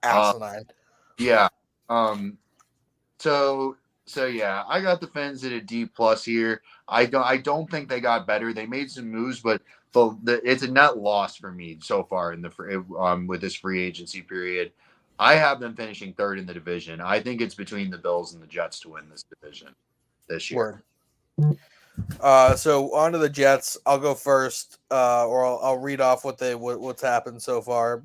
Asinine. Yeah. So yeah, I got the Fins at a D+ here. I don't think they got better. They made some moves, but it's a net loss for me so far in the with this free agency period. I have them finishing third in the division. I think it's between the Bills and the Jets to win this division this year. So on to the Jets. I'll go first, or I'll read off what's happened so far.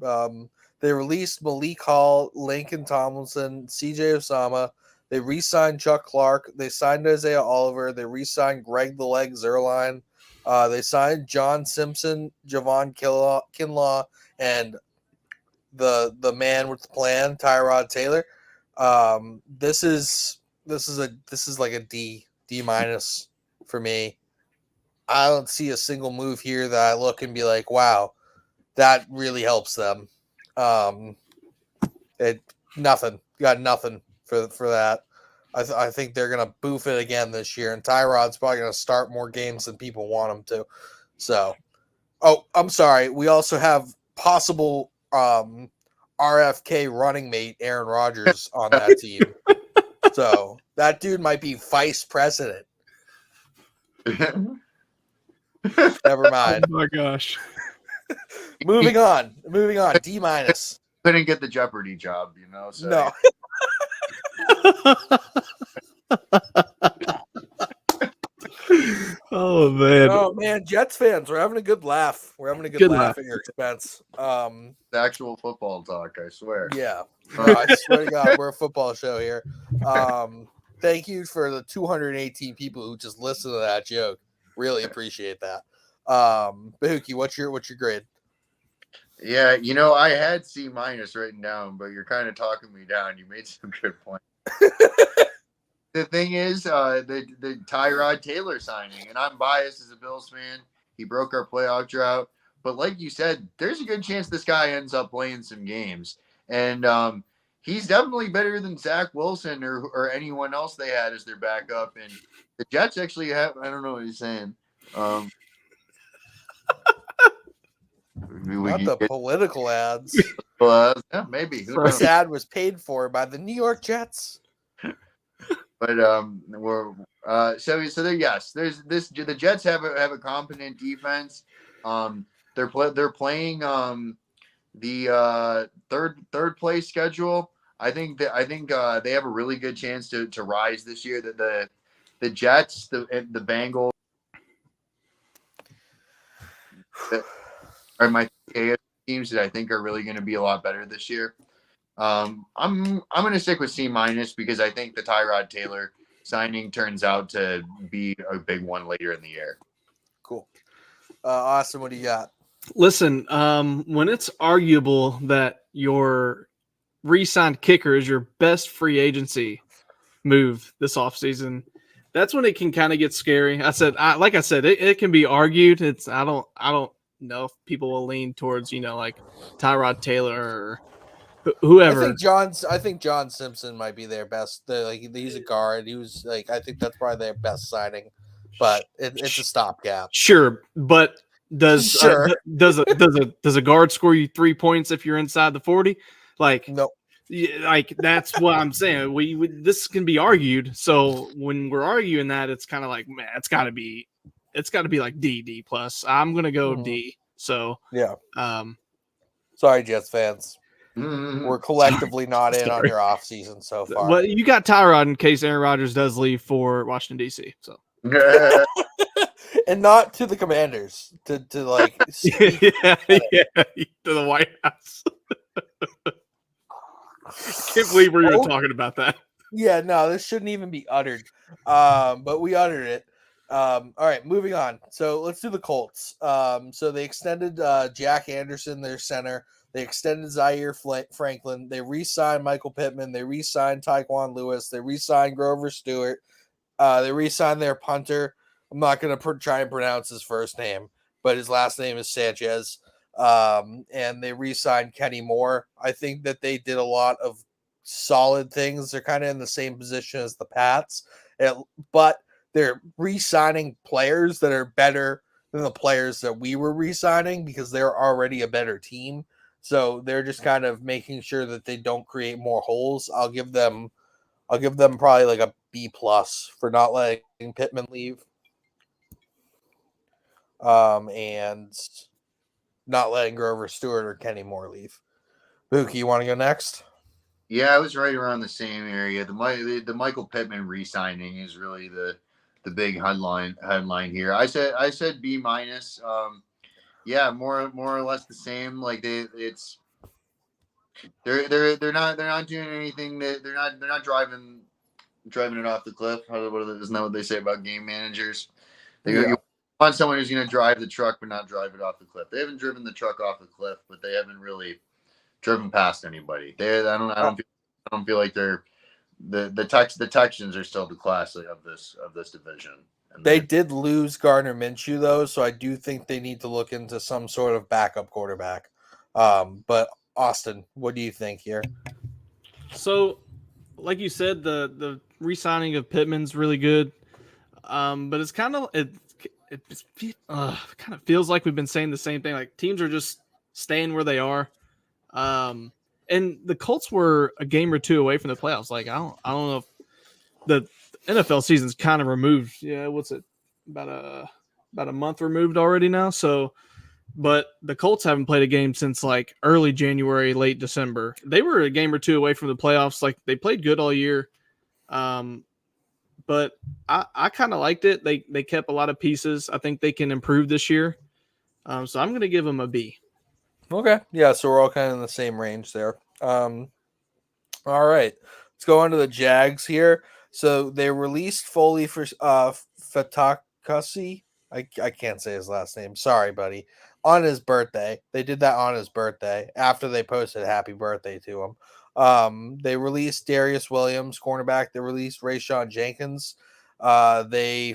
They released Malik Hall, Lincoln Tomlinson, CJ Osama. They re-signed Chuck Clark. They signed Isaiah Oliver. They re-signed Greg the Leg Zerline. They signed John Simpson, Javon Kinlaw, and the man with the plan, Tyrod Taylor. This is like a D- for me. I don't see a single move here that I look and be like, wow, that really helps them. Nothing. You got nothing for that. I think they're gonna boof it again this year, and Tyrod's probably gonna start more games than people want him to. So, I'm sorry. We also have possible RFK running mate Aaron Rodgers on that team. So that dude might be vice president. Never mind. Oh my gosh. Moving on. D-. Couldn't get the Jeopardy job, So. No. Oh man, Jets fans, we're having a good laugh. We're having a good laugh at your expense. Actual football talk, I swear. Yeah. I swear to God, we're a football show here. Thank you for the 218 people who just listened to that joke. Really appreciate that. Bahookie, what's your grade? Yeah, I had C- written down, but you're kind of talking me down. You made some good points. The thing is, the Tyrod Taylor signing, and I'm biased as a Bills fan. He broke our playoff drought, but like you said, there's a good chance this guy ends up playing some games, and he's definitely better than Zach Wilson or anyone else they had as their backup. And the Jets actually have. I don't know what he's saying. Not the political ads. Yeah, maybe. This ad was paid for by the New York Jets. But so there, yes, there's this. The Jets have a competent defense. They're playing the third place schedule. I think they have a really good chance to rise this year. The Jets, the Bengals are my AFC teams that I think are really going to be a lot better this year. I'm going to stick with C- because I think the Tyrod Taylor signing turns out to be a big one later in the year. Cool. Austin, what do you got? Listen, when it's arguable that your re-signed kicker is your best free agency move this offseason, that's when it can kind of get scary. Like I said, it can be argued. I don't know if people will lean towards, like Tyrod Taylor or whoever. I think John Simpson might be their best. He's a guard. He was I think that's probably their best signing, but it's a stopgap. Sure, but Does Sure. does a guard score you 3 points if you're inside the 40? Like, No. like that's what I'm saying. We this can be argued. So when we're arguing that, it's kind of like, man, it's got to be like D plus. I'm gonna go D. So Yeah. um, Sorry, Jets fans. Mhm. We're collectively not in on Sorry. your off season so far. well, you got Tyrod in case Aaron Rodgers does leave for Washington D.C. So And not to the Commanders. To like speak. yeah, to the White House. Can't believe we're even talking about that. Yeah, no, this shouldn't even be uttered. But we uttered it. All right, moving on. So let's do the Colts. So they extended Jack Anderson, their center. They extended Zaire Franklin. They re-signed Michael Pittman. They re-signed Tyquan Lewis. They re-signed Grover Stewart. They re-signed their punter. I'm not going to try and pronounce his first name, but his last name is Sanchez. And they re-signed Kenny Moore. I think that they did a lot of solid things. They're kind of in the same position as the Pats, but they're re-signing players that are better than the players that we were re-signing because they're already a better team. So they're just kind of making sure that they don't create more holes. I'll give them probably like a B plus for not letting Pittman leave. And not letting Grover Stewart or Kenny Moore leave. Bahookie, you want to go next? Yeah, I was right around the same area. The Michael Pittman re-signing is really the big headline here. I said B minus. Yeah, more or less the same. Like they're not doing anything that they're not driving it off the cliff. Isn't that what they say about game managers? You want someone who's going to drive the truck but not drive it off the cliff. They haven't driven the truck off the cliff, but they haven't really driven past anybody. I don't feel like they're the Texans are still the class of this division. And They did lose Gardner Minshew though, so I do think they need to look into some sort of backup quarterback. But Austin, what do you think here? So, like you said, the re-signing of Pittman's really good, but it's kind of it kind of feels like we've been saying the same thing. Like teams are just staying where they are, and the Colts were a game or two away from the playoffs. Like I don't know if the NFL season's kind of removed. Yeah, what's it about a month removed already now? So. But the Colts haven't played a game since like early January, late December. They were a game or two away from the playoffs. Like they played good all year. But I kind of liked it. They kept a lot of pieces. I think they can improve this year. So I'm going to give them a B. Okay. Yeah, so we're all kind of in the same range there. All right. Let's go on to the Jags here. So they released Foley for Fatakasi. I can't say his last name. Sorry, buddy. On his birthday. They did that on his birthday after they posted happy birthday to him. They released Darius Williams, cornerback. They released Rayshawn Jenkins. They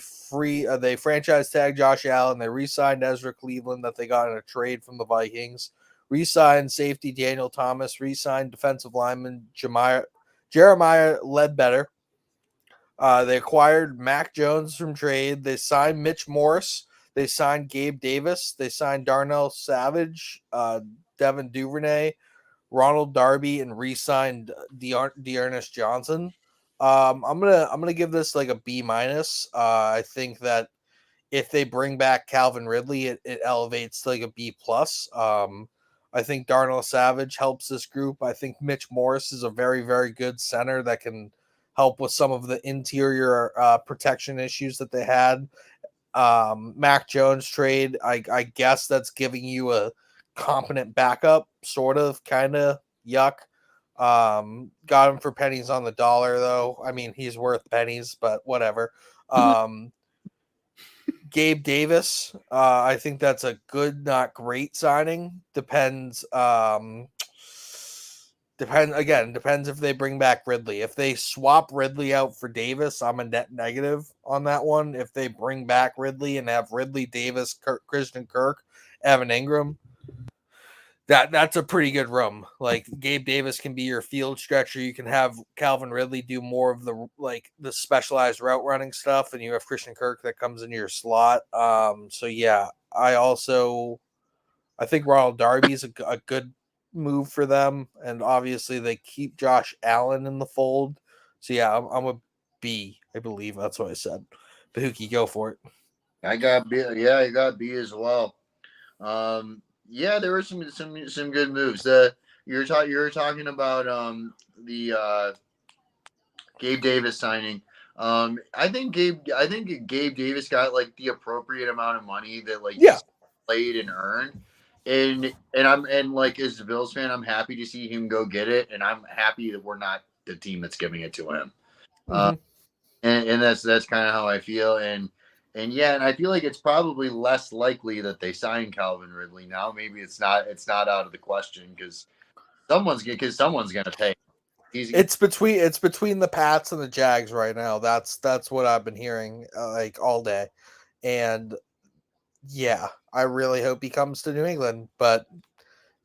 franchise tagged Josh Allen. They re-signed Ezra Cleveland that they got in a trade from the Vikings. Re-signed safety Daniel Thomas. Re-signed defensive lineman Jeremiah Ledbetter. They acquired Mac Jones from trade. They signed Mitch Morse. They signed Gabe Davis. They signed Darnell Savage, Devin Duvernay, Ronald Darby, and re-signed Dearness Johnson. I'm gonna give this like a B minus. I think that if they bring back Calvin Ridley, it elevates to like a B plus. I think Darnell Savage helps this group. I think Mitch Morris is a very, very good center that can help with some of the interior protection issues that they had. Mac Jones trade, I guess that's giving you a competent backup, sort of, kind of yuck. Got him for pennies on the dollar, though. I mean, he's worth pennies, but whatever. Gabe Davis, I think that's a good, not great signing. Depends if they bring back Ridley. If they swap Ridley out for Davis, I'm a net negative on that one. If they bring back Ridley and have Ridley, Davis, Christian Kirk, Evan Ingram, that's a pretty good room. Like Gabe Davis can be your field stretcher. You can have Calvin Ridley do more of the specialized route running stuff, and you have Christian Kirk that comes into your slot. So yeah, I think Ronald Darby is a good move for them, and obviously they keep Josh Allen in the fold. So yeah, I'm a B. I believe that's what I said. Bahookie, go for it. I got B. Yeah, I got B as well. Yeah, there were some good moves. You were talking about the Gabe Davis signing. I think Gabe Davis got like the appropriate amount of money that like Yeah. he's played and earned. And like as a Bills fan, I'm happy to see him go get it, and I'm happy that we're not the team that's giving it to him. And that's kind of how I feel. And yeah, and I feel like it's probably less likely that they sign Calvin Ridley now. Maybe it's not out of the question because someone's gonna pay. It's between the Pats and the Jags right now. That's what I've been hearing like all day, and yeah, I really hope he comes to New England. But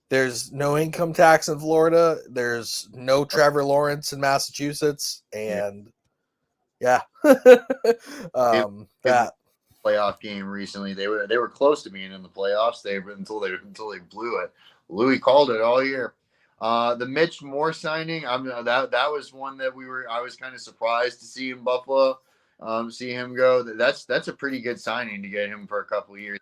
there's no income tax in Florida. There's no Trevor Lawrence in Massachusetts, and yeah, that playoff game recently. They were close to being in the playoffs. Until they blew it. Louis called it all year. The Mitch Moore signing, that was one that I was kind of surprised to see in Buffalo. See him go. That's a pretty good signing to get him for a couple of years.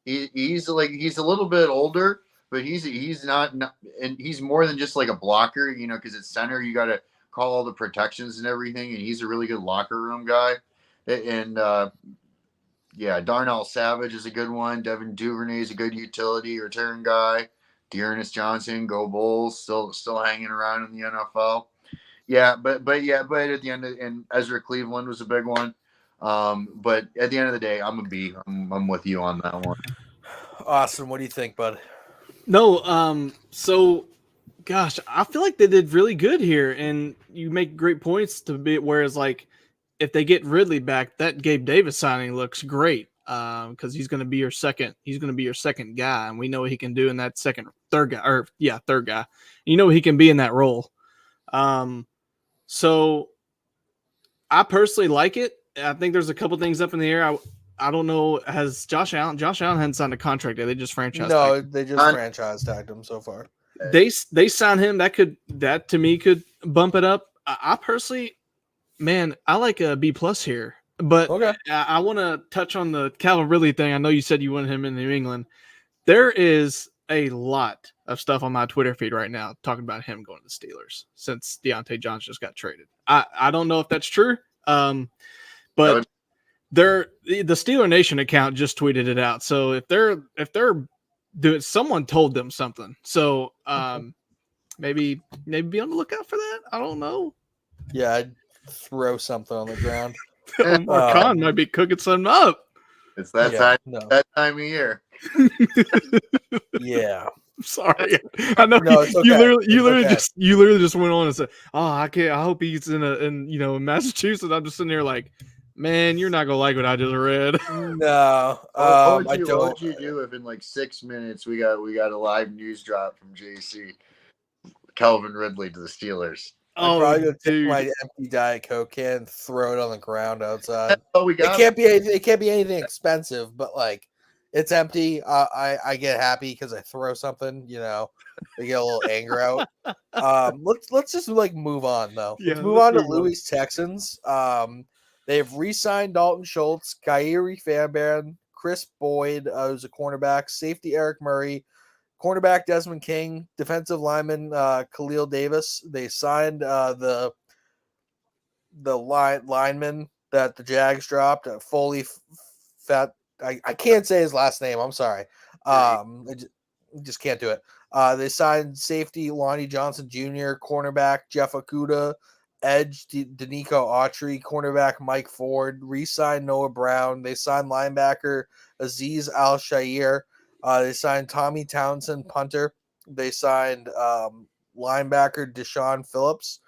He's a little bit older, but he's not and he's more than just like a blocker, because at center you got to call all the protections and everything, and he's a really good locker room guy. And yeah, Darnell Savage is a good one. Devin Duvernay is a good utility return guy. Dearness Johnson, go Bulls, still hanging around in the NFL. Yeah, but at the end and Ezra Cleveland was a big one. But at the end of the day, I'm a B. I'm with you on that one. Austin, what do you think, bud? No, so gosh, I feel like they did really good here, and you make great points to be. Whereas, like, if they get Ridley back, that Gabe Davis signing looks great because he's going to be your second. He's going to be your second guy, and we know what he can do in that third guy. You know what he can be in that role. So I personally like it. I think there's a couple things up in the air. I don't know. Has Josh Allen hadn't signed a contract yet. They just franchised. No, they just franchise tagged him so far. They signed him. That to me could bump it up. I personally, man, I like a B+ here. But okay. I want to touch on the Calvin Ridley thing. I know you said you wanted him in New England. There is a lot of stuff on my Twitter feed right now talking about him going to the Steelers since Deontay Johnson just got traded. I don't know if that's true, but the Steeler Nation account just tweeted it out. So if they're doing, someone told them something. So maybe be on the lookout for that. I don't know. Yeah, I'd throw something on the ground. Omar Khan might be cooking something up. It's that time of year. Yeah. Sorry, I know you literally just went on and said, "Oh, I can't. I hope he's in Massachusetts." I'm just sitting there like, man, you're not gonna like what I just read. No, what would you do if in like 6 minutes we got a live news drop from JC? Calvin Ridley to the Steelers. I'm probably gonna take my empty Diet Coke can and throw it on the ground outside. It can't be anything expensive, but like it's empty. I get happy because I throw something. They get a little anger out. Let's just like move on though. Yeah, let's move on to Louis Texans. They've re-signed Dalton Schultz, Kyrie Fairbairn, Chris Boyd, who's a cornerback, safety Eric Murray, cornerback Desmond King, defensive lineman Khalil Davis. They signed the lineman that the Jags dropped, Foley Fat. I can't say his last name. I'm sorry. I just can't do it. They signed safety Lonnie Johnson Jr., cornerback Jeff Okuda, edge Danico Autry, cornerback Mike Ford, re-signed Noah Brown. They signed linebacker Aziz Al-Shair. They signed Tommy Townsend, punter. They signed linebacker Deshaun Phillips.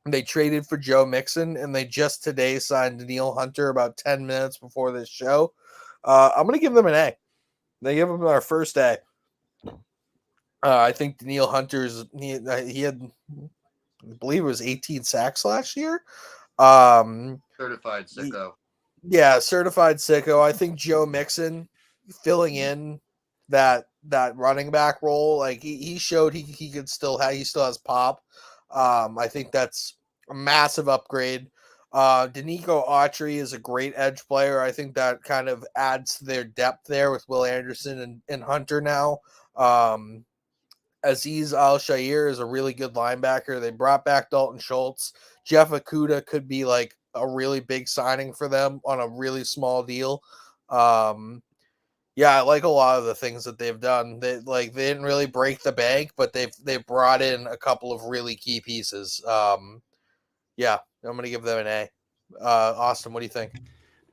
They traded for Joe Mixon, and they just today signed Daniil Hunter about 10 minutes before this show. I'm going to give them an A. They give them our first A. I think Daniil Hunter's he had, I believe it was 18 sacks last year. Certified sicko. Yeah, certified sicko. I think Joe Mixon filling in that running back role. Like he showed he could still have, he still has pop. I think that's a massive upgrade. Danico Autry is a great edge player. I think that kind of adds to their depth there with Will Anderson and Hunter now. Aziz Al-Shair is a really good linebacker. They brought back Dalton Schultz. Jeff Okuda could be like a really big signing for them on a really small deal. Yeah, I like a lot of the things that they've done. They didn't really break the bank, but they've brought in a couple of really key pieces. Yeah, I'm gonna give them an A. Austin, what do you think?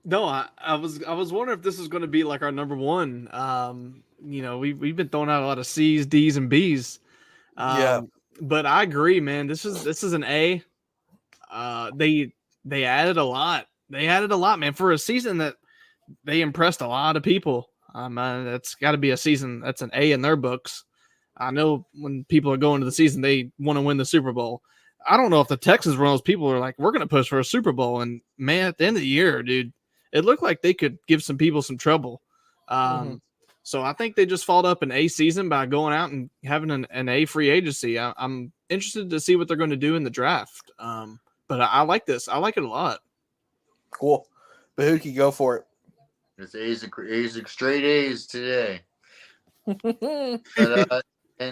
No, I was wondering if this is going to be like our number one. We've been throwing out a lot of C's, D's, and B's. Yeah. But I agree, man. This is an A. They added a lot. They added a lot, man, for a season that they impressed a lot of people. That's got to be a season that's an A in their books. I know when people are going to the season, they want to win the Super Bowl. I don't know if the Texans were one of those people who are like, we're going to push for a Super Bowl. And man, at the end of the year, dude, it looked like they could give some people some trouble. So I think they just followed up an A season by going out and having an A free agency. I'm interested to see what they're going to do in the draft. But I like this. I like it a lot. Cool. Bahookie, go for it. It's A's straight A's today. And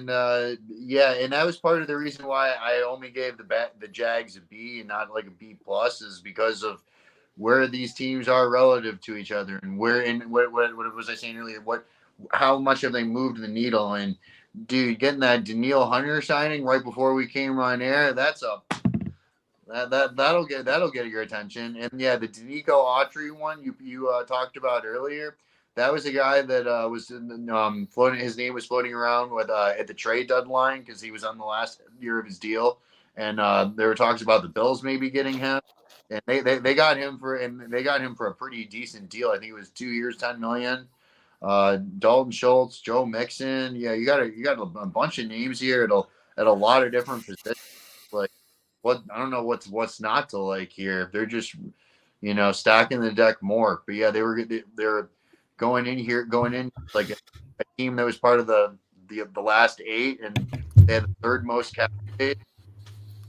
that was part of the reason why I only gave the Jags a B and not like a B plus, is because of where these teams are relative to each other, and what was I saying earlier? How much have they moved the needle? And dude, getting that Danielle Hunter signing right before we came on air, that'll get your attention. And yeah, the Danico Autry one you talked about earlier, that was a guy that was floating. His name was floating around with at the trade deadline because he was on the last year of his deal, and there were talks about the Bills maybe getting him, and they got him for a pretty decent deal. I think it was 2 years, $10 million. Dalton Schultz, Joe Mixon. Yeah, you got a bunch of names here at a lot of different positions. Like, I don't know what's not to like here. They're just stacking the deck more. But yeah, they're going in like a team that was part of the last 8, and they had the third most cap space.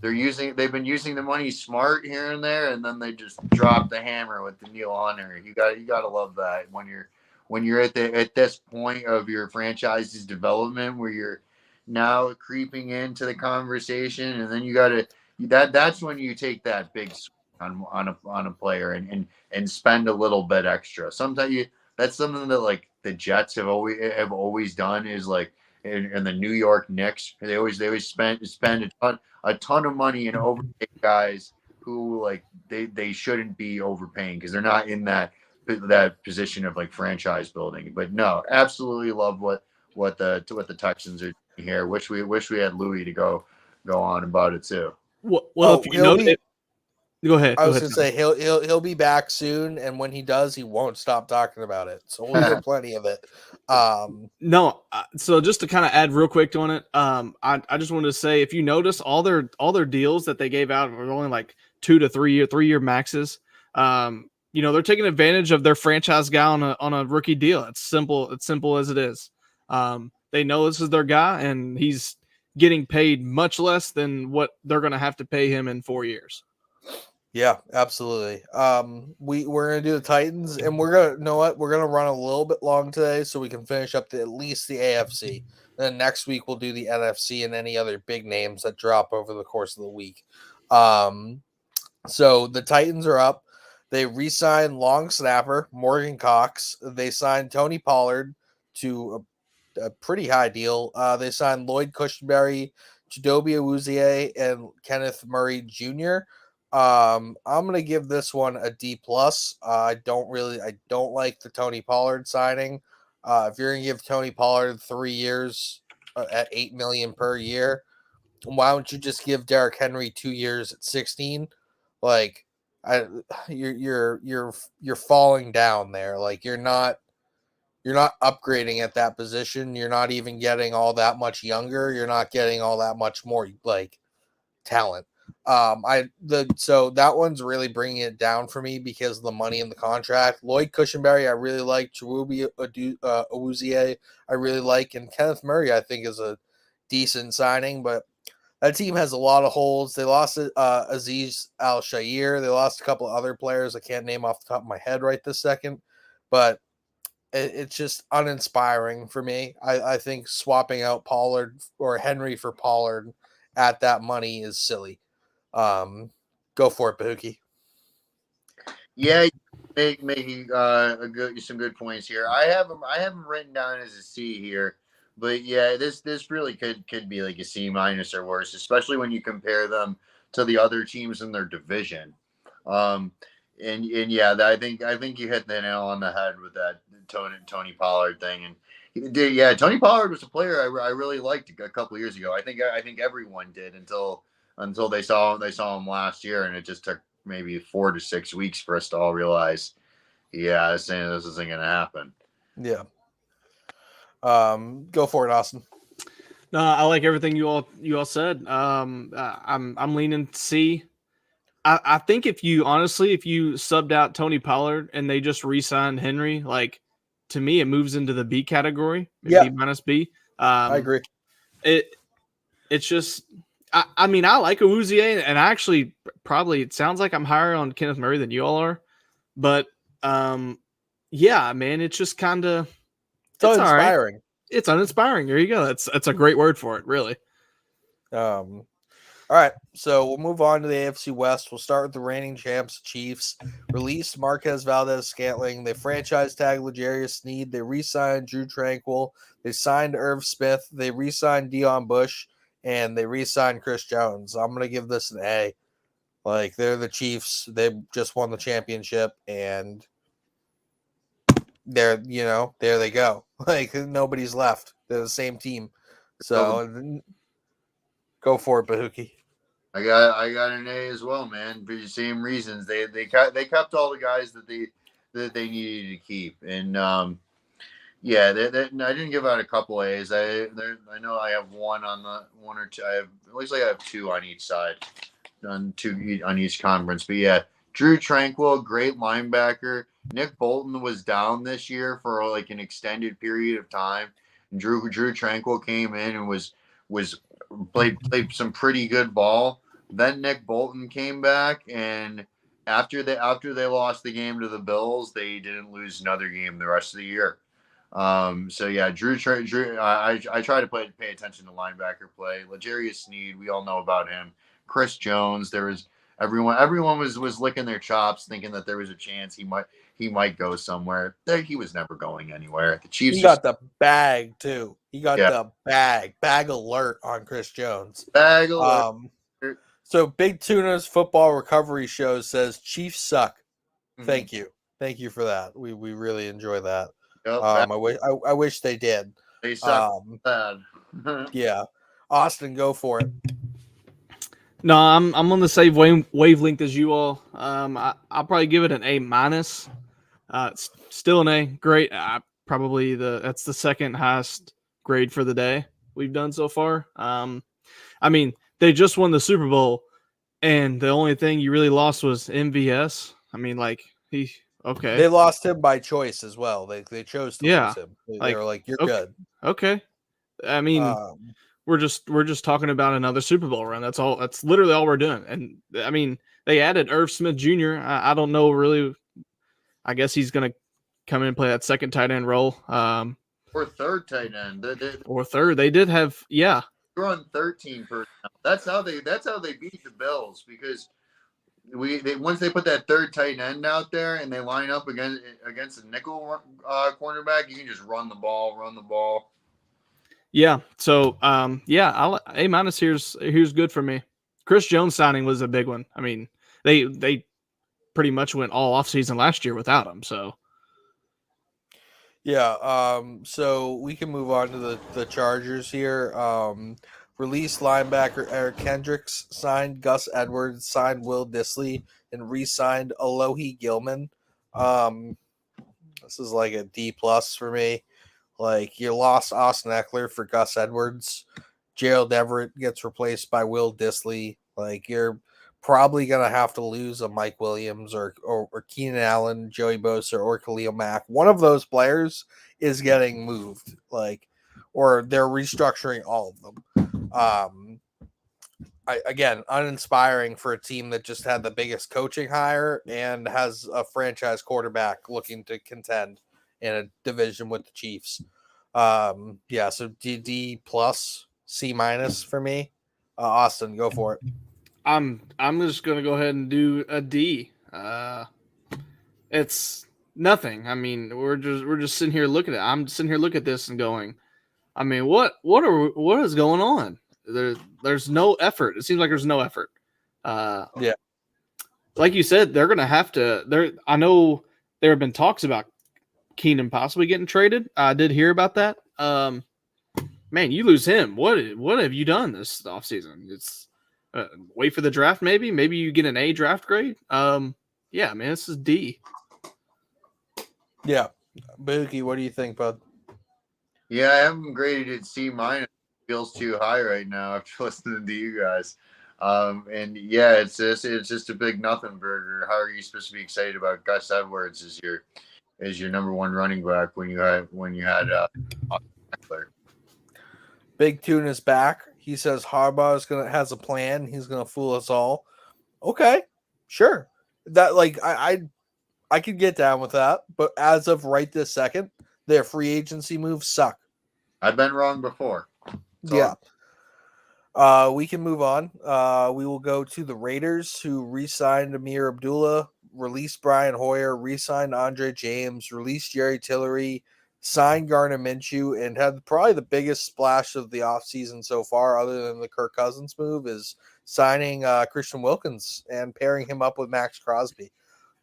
They've been using the money smart here and there, and then they just drop the hammer with the Neil Hunter. You got to love that when you're at this point of your franchise's development where you're now creeping into the conversation, and then that's when you take that big swing on a player and spend a little bit extra. Sometimes that's something that like the Jets have always done, is like in the New York Knicks, they always spend a ton of money and overpay guys who like they shouldn't be overpaying because they're not in that position of like franchise building. But no, absolutely love what the Texans are doing here. Wish we had Louis to go on about it too. Well, if you know it, go ahead. I was going to say he'll be back soon, and when he does, he won't stop talking about it. So we'll hear plenty of it. So just to kind of add real quick on it, I just wanted to say, if you notice, all their deals that they gave out were only like 2 to 3 year maxes. They're taking advantage of their franchise guy on a rookie deal. It's simple as it is. They know this is their guy, and he's getting paid much less than what they're going to have to pay him in 4 years. Yeah, absolutely. We're gonna do the Titans, and we're gonna run a little bit long today so we can finish up at least the AFC. Then next week we'll do the NFC and any other big names that drop over the course of the week. So the Titans are up. They re-signed long snapper Morgan Cox. They signed Tony Pollard to a pretty high deal. They signed Lloyd Cushenberry, Chidobe Awuzie, and Kenneth Murray Jr. I'm gonna give this one a D plus. I don't like the Tony Pollard signing. If you're gonna give Tony Pollard 3 years at $8 million per year, why don't you just give Derrick Henry 2 years at 16? Like, you're falling down there. Like you're not upgrading at that position. You're not even getting all that much younger. You're not getting all that much more like talent. So that one's really bringing it down for me because of the money in the contract. Lloyd Cushenberry, I really like. Cherubi Awuzie, I really like, and Kenneth Murray, I think, is a decent signing. But that team has a lot of holes. They lost Aziz Al Shair. They lost a couple of other players I can't name off the top of my head right this second, but it's just uninspiring for me. I think swapping out Pollard or Henry for Pollard at that money is silly. Go for it, Bahookie. Yeah, making some good points here. I have them written down as a C here, but yeah, this really could be like a C minus or worse, especially when you compare them to the other teams in their division. And yeah, I think you hit the nail on the head with that Tony Pollard thing. And yeah, Tony Pollard was a player I really liked a couple of years ago. I think everyone did until they saw him last year, and it just took maybe 4 to 6 weeks for us to all realize, yeah, this isn't going to happen. Yeah. Go for it, Austin. No, I like everything you all said. I'm leaning C. I think if you subbed out Tony Pollard and they just re-signed Henry, like, to me, it moves into the B category, Yeah. B minus B. I agree. It's just, I mean, I like Awuzie, and I actually probably, it sounds like I'm higher on Kenneth Murray than you all are, but yeah, man, it's just kind of, it's uninspiring. Right. It's uninspiring. There you go. That's a great word for it, really. All right, so we'll move on to the AFC West. We'll start with the reigning champs, Chiefs. Released Marquez Valdez-Scantling. They franchise tagged L'Jarius Sneed. They re-signed Drew Tranquill. They signed Irv Smith. They re-signed Dion Bush, and they re-signed Chris Jones. I'm gonna give this an A. Like, they're the Chiefs. They just won the championship, and there they go. Like, nobody's left. They're the same team. So go for it, Bahookie. I got an A as well, man. For the same reasons, they kept all the guys that they needed to keep, and yeah, I didn't give out a couple A's. I know I have one or two. It looks like I have two on each side, on each conference. But yeah, Drew Tranquill, great linebacker. Nick Bolton was down this year for like an extended period of time. And Drew Tranquill came in and was played some pretty good ball. Then Nick Bolton came back, and after they lost the game to the Bills, they didn't lose another game the rest of the year. So yeah, Drew. I try to pay attention to linebacker play. L'Jarius Sneed, we all know about him. Chris Jones, everyone was licking their chops, thinking that there was a chance he might go somewhere. He was never going anywhere. The Chiefs. He got the bag too. He got the bag alert on Chris Jones. Bag alert. So Big Tuna's football recovery show says Chiefs suck. Mm-hmm. Thank you for that. We really enjoy that. Yep, I wish they did. They suck bad. Yeah, Austin, go for it. No, I'm on the same wavelength as you all. I'll probably give it an A minus. It's still an A. Great. That's the second highest grade for the day we've done so far. I mean, they just won the Super Bowl, and the only thing you really lost was MVS. I mean, like, okay. They lost him by choice as well. They chose to lose him. They were like, "You're good." Okay. I mean, we're just talking about another Super Bowl run. That's all. That's literally all we're doing. And I mean, they added Irv Smith Jr. I don't know really. I guess he's gonna come in and play that second tight end role. Or third tight end. Or third. They did have They're on 13 personnel. That's how they beat the Bills, because once they put that third tight end out there and they line up against a nickel cornerback, you can just run the ball. Yeah. So A minus here's good for me. Chris Jones signing was a big one. I mean, they pretty much went all offseason last year without him. So yeah. So we can move on to the Chargers here. Released linebacker Eric Kendricks, signed Gus Edwards, signed Will Dissly, and re-signed Alohi Gilman. This is like a D+ for me. Like, you lost Austin Eckler for Gus Edwards. Gerald Everett gets replaced by Will Dissly. Like, you're probably gonna have to lose a Mike Williams or Keenan Allen, Joey Bosa, or Khalil Mack. One of those players is getting moved, like, or they're restructuring all of them. Again, uninspiring for a team that just had the biggest coaching hire and has a franchise quarterback looking to contend in a division with the Chiefs. So D plus, C minus for me. Austin, go for it. I'm just gonna go ahead and do a D. It's nothing. I mean, we're just sitting here looking at it. I'm sitting here looking at this and going, I mean, what is going on? There's no effort. It seems like there's no effort. Yeah. Like you said, they're gonna have to. I know there have been talks about Keenan possibly getting traded. I did hear about that. Man, you lose him. What have you done this offseason? It's wait for the draft, maybe. Maybe you get an A draft grade. Yeah, man, this is D. Yeah. Bahookie, what do you think, bud? Yeah, I haven't graded it C minus. Feels too high right now after listening to you guys. And yeah, it's just a big nothing burger. How are you supposed to be excited about Gus Edwards as your number one running back when you had Eckler? Big Tune is back. He says Harbaugh has a plan. He's gonna fool us all. Okay, sure. That, like, I could get down with that, but as of right this second, their free agency moves suck. I've been wrong before. Yeah. We can move on. We will go to the Raiders, who re-signed Amir Abdullah, released Brian Hoyer, re-signed Andre James, released Jerry Tillery, signed Gardner Minshew, and had probably the biggest splash of the offseason so far, other than the Kirk Cousins move, is signing Christian Wilkins and pairing him up with Max Crosby.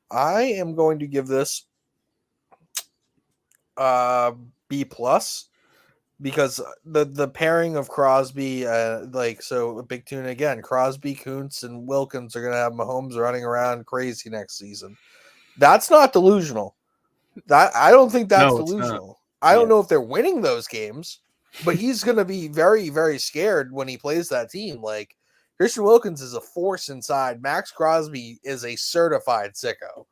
I am going to give this B plus, because the pairing of Crosby, so Big Tune again, Crosby, Kuntz, and Wilkins are going to have Mahomes running around crazy next season. That's not delusional. I don't think that's delusional. I don't know if they're winning those games, but he's going to be very, very scared when he plays that team. Like, Christian Wilkins is a force inside. Max Crosby is a certified sicko.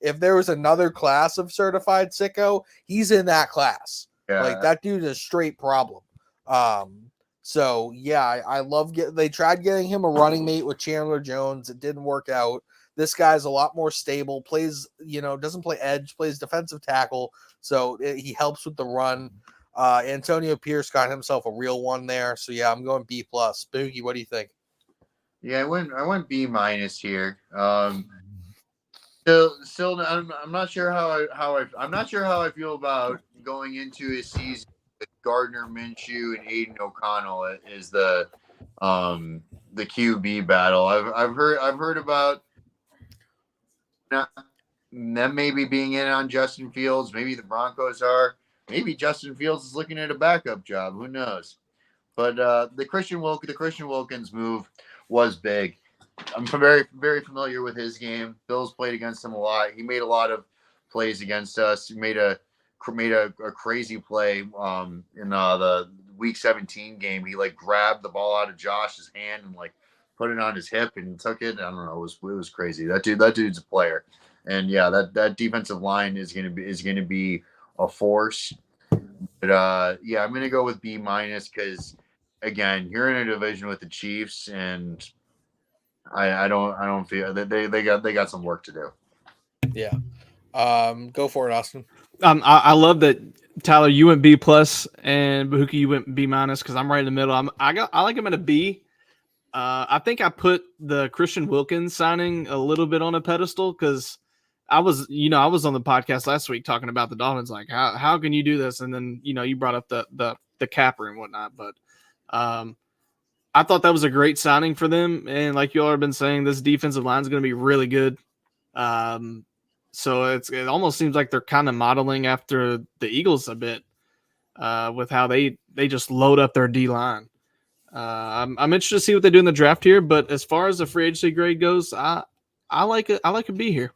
If there was another class of certified sicko, he's in that class. Yeah. Like, that dude is a straight problem. So yeah, I love they tried getting him a running mate with Chandler Jones. It didn't work out. This guy's a lot more stable, plays, doesn't play edge, plays defensive tackle. So he helps with the run. Antonio Pierce got himself a real one there. So yeah, I'm going B plus. Boogie, what do you think? Yeah, I went B minus here. Still, I'm not sure I'm not sure how I feel about going into a season with Gardner Minshew and Aiden O'Connell is the QB battle. I've heard about them maybe being in on Justin Fields. Maybe the Broncos are. Maybe Justin Fields is looking at a backup job. Who knows? But the Christian Wilkins move was big. I'm very, very familiar with his game. Bill's played against him a lot. He made a lot of plays against us. He made a crazy play in the Week 17 game. He grabbed the ball out of Josh's hand and put it on his hip and took it. I don't know. It was crazy. That dude's a player. And yeah, that defensive line is gonna be a force. But yeah, I'm gonna go with B minus because again, you're in a division with the Chiefs and I don't feel that they got some work to do. Yeah. Go for it, Austin. I love that, Tyler, you went B plus and Bahookie, you went B minus because I'm right in the middle. I like him at a B. I think I put the Christian Wilkins signing a little bit on a pedestal because I was on the podcast last week talking about the Dolphins, like how can you do this? And then you brought up the capper and whatnot, but I thought that was a great signing for them. And like you all have been saying, this defensive line is going to be really good. So it almost seems like they're kind of modeling after the Eagles a bit with how they just load up their D line. I'm interested to see what they do in the draft here. But as far as the free agency grade goes, I like it. I like a B here.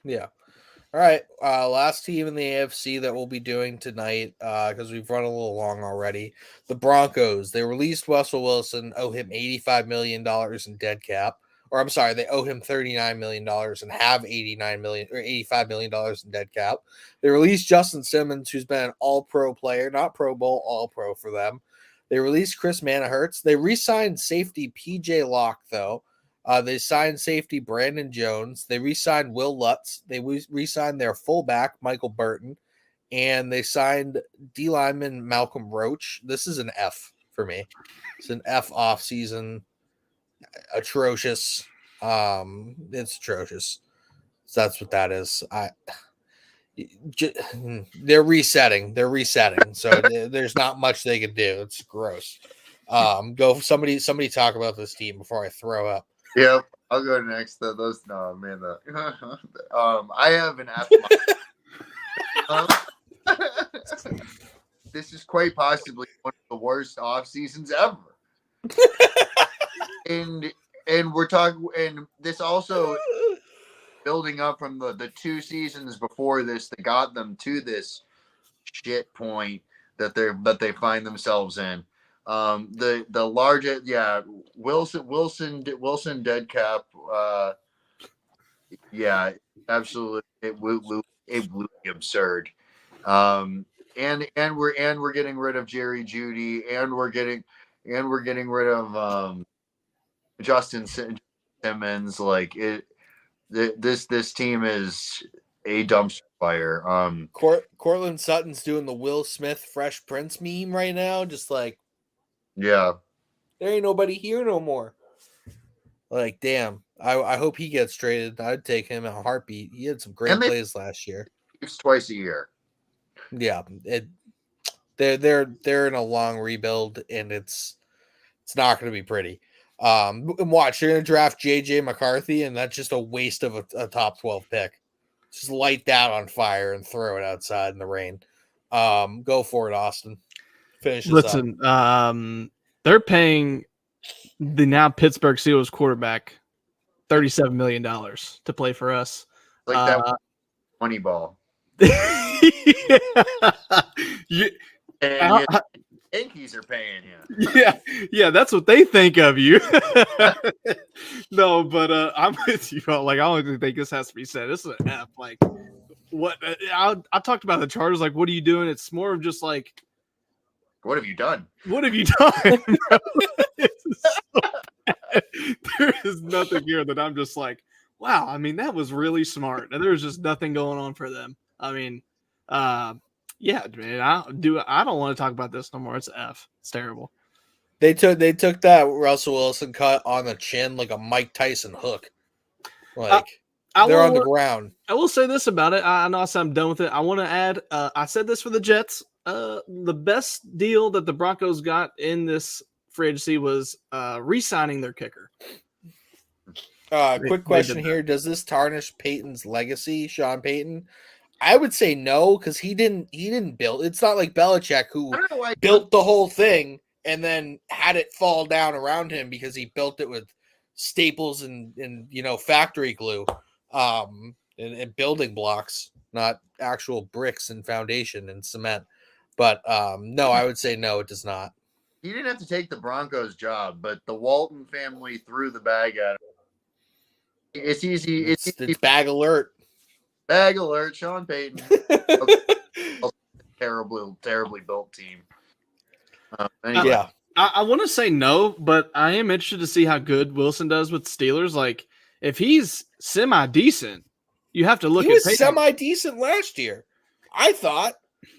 Yeah. All right, last team in the AFC that we'll be doing tonight, because we've run a little long already. The Broncos. They released Russell Wilson, owe him $85 million in dead cap. Or I'm sorry, they owe him $39 million and have $85 million in dead cap. They released Justin Simmons, who's been an all-pro player, not Pro Bowl, all-pro for them. They released Chris Manahertz. They re-signed safety PJ Locke, though. They signed safety Brandon Jones. They re-signed Will Lutz. They re-signed their fullback, Michael Burton. And they signed D lineman Malcolm Roach. This is an F for me. It's an F offseason. Atrocious. It's atrocious. So that's what that is. They're resetting. So there's not much they can do. It's gross. Go somebody talk about this team before I throw up. Yep, I'll go next. Those no man. I have an F. This is quite possibly one of the worst off seasons ever. and we're talking, and this also building up from the 2 seasons before this that got them to this shit point that they find themselves in. The largest, Wilson dead cap. Absolutely, it blew absurd. And we're getting rid of Jerry Jeudy, and we're getting rid of Justin Simmons. Like this team is a dumpster fire. Cortland Sutton's doing the Will Smith Fresh Prince meme right now, just like. Yeah. There ain't nobody here no more. Like, damn. I hope he gets traded. I'd take him in a heartbeat. He had some great plays last year. It's twice a year. Yeah. They're in a long rebuild, and it's not going to be pretty. Watch, they're going to draft JJ McCarthy, and that's just a waste of a top 12 pick. Just light that on fire and throw it outside in the rain. Go for it, Austin. Listen, they're paying the now Pittsburgh Steelers quarterback $37 million to play for us. Like that money ball. Yankees are paying him. Yeah, that's what they think of you. No, but I'm with you. Like, I don't think this has to be said. This is an F. Like, what? I talked about the Chargers. Like, what are you doing? It's more of just like, what have you done? What have you done? There is nothing here that I'm just like, wow. I mean, that was really smart. And there's just nothing going on for them. I mean, yeah, man. I don't want to talk about this no more. It's F. It's terrible. They took that Russell Wilson cut on the chin like a Mike Tyson hook. Like they're on the ground. I will say this about it. I know I said I'm done with it. I want to add. I said this for the Jets. The best deal that the Broncos got in this free agency was re-signing their kicker. Quick question here: does this tarnish Peyton's legacy, Sean Payton? I would say no, because he didn't build. It's not like Belichick who built the whole thing and then had it fall down around him because he built it with staples and factory glue, and building blocks, not actual bricks and foundation and cement. But no, I would say no, it does not. He didn't have to take the Broncos job, but the Walton family threw the bag at him. It's easy. It's bag alert. Bag alert, Sean Payton. Terribly built team. Anyway. Yeah. I want to say no, but I am interested to see how good Wilson does with Steelers. Like, if he's semi-decent, you have to look at Peyton. He was semi-decent last year, I thought.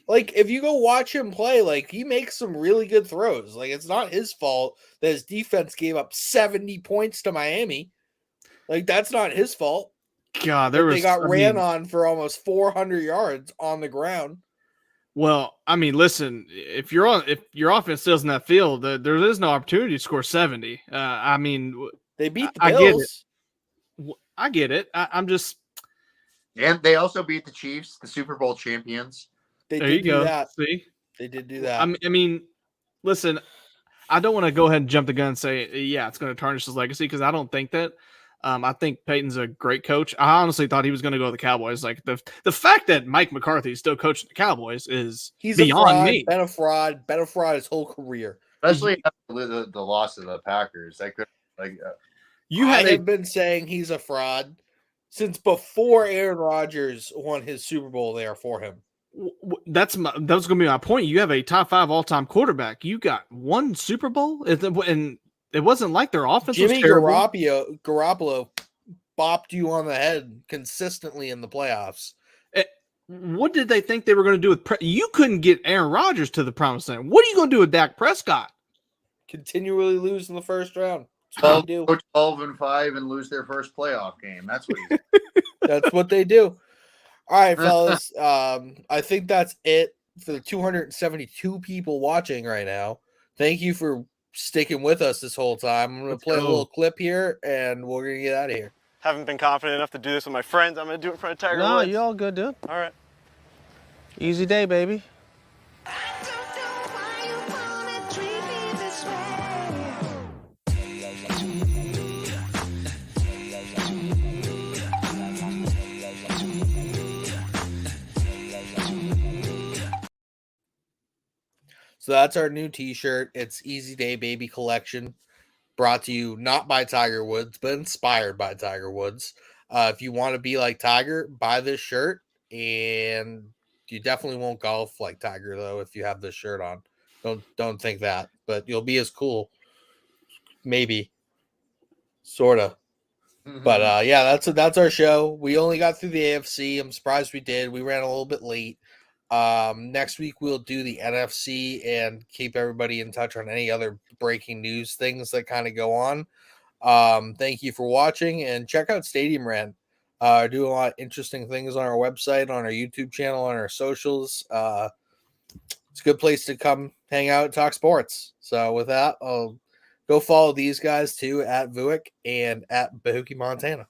Like, if you go watch him play, like, he makes some really good throws. Like, it's not his fault that his defense gave up 70 points to Miami. Like, that's not his fault. God, they got ran on for almost 400 yards on the ground. Well, I mean, listen, if your offense stays in that field, there is no opportunity to score 70. I mean, they beat the Bills. I get it. I'm just, and they also beat the Chiefs, the Super Bowl champions. They did do that. See, they did do that. I mean, listen, I don't want to go ahead and jump the gun and say, yeah, it's going to tarnish his legacy, because I don't think that. I think Peyton's a great coach. I honestly thought he was going to go to the Cowboys. Like the fact that Mike McCarthy is still coaching the Cowboys is beyond me. Been a fraud his whole career. Especially after the loss of the Packers. I could have been saying he's a fraud since before Aaron Rodgers won his Super Bowl there for him. That was going to be my point. You have a top 5 all-time quarterback. You got one Super Bowl, and it wasn't like their offense was terrible. Garoppolo bopped you on the head consistently in the playoffs. What did they think they were going to do with you couldn't get Aaron Rodgers to the promised land. What are you going to do with Dak Prescott? Continually lose in the first round. 12-5 and lose their first playoff game. That's what That's what they do. All right, fellas. I think that's it for the 272 people watching right now. Thank you for sticking with us this whole time. I'm going to play a little clip here, and we're going to get out of here. Haven't been confident enough to do this with my friends. I'm going to do it in front of Tiger Woods. No, you all good, dude. All right. Easy day, baby. So that's our new t-shirt. It's Easy Day Baby Collection, brought to you not by Tiger Woods, but inspired by Tiger Woods. If you want to be like Tiger, buy this shirt, and you definitely won't golf like Tiger, though, if you have this shirt on. Don't think that, but you'll be as cool. Maybe. Sort of. Mm-hmm. But yeah, that's our show. We only got through the AFC. I'm surprised we did. We ran a little bit late. Next week we'll do the NFC and keep everybody in touch on any other breaking news things that kind of go on. Thank you for watching, and check out Stadium Rant. Do a lot of interesting things on our website, on our YouTube channel, on our socials. It's a good place to come hang out and talk sports. So with that, I'll go follow these guys too at Vuick and at Bahookie Montana.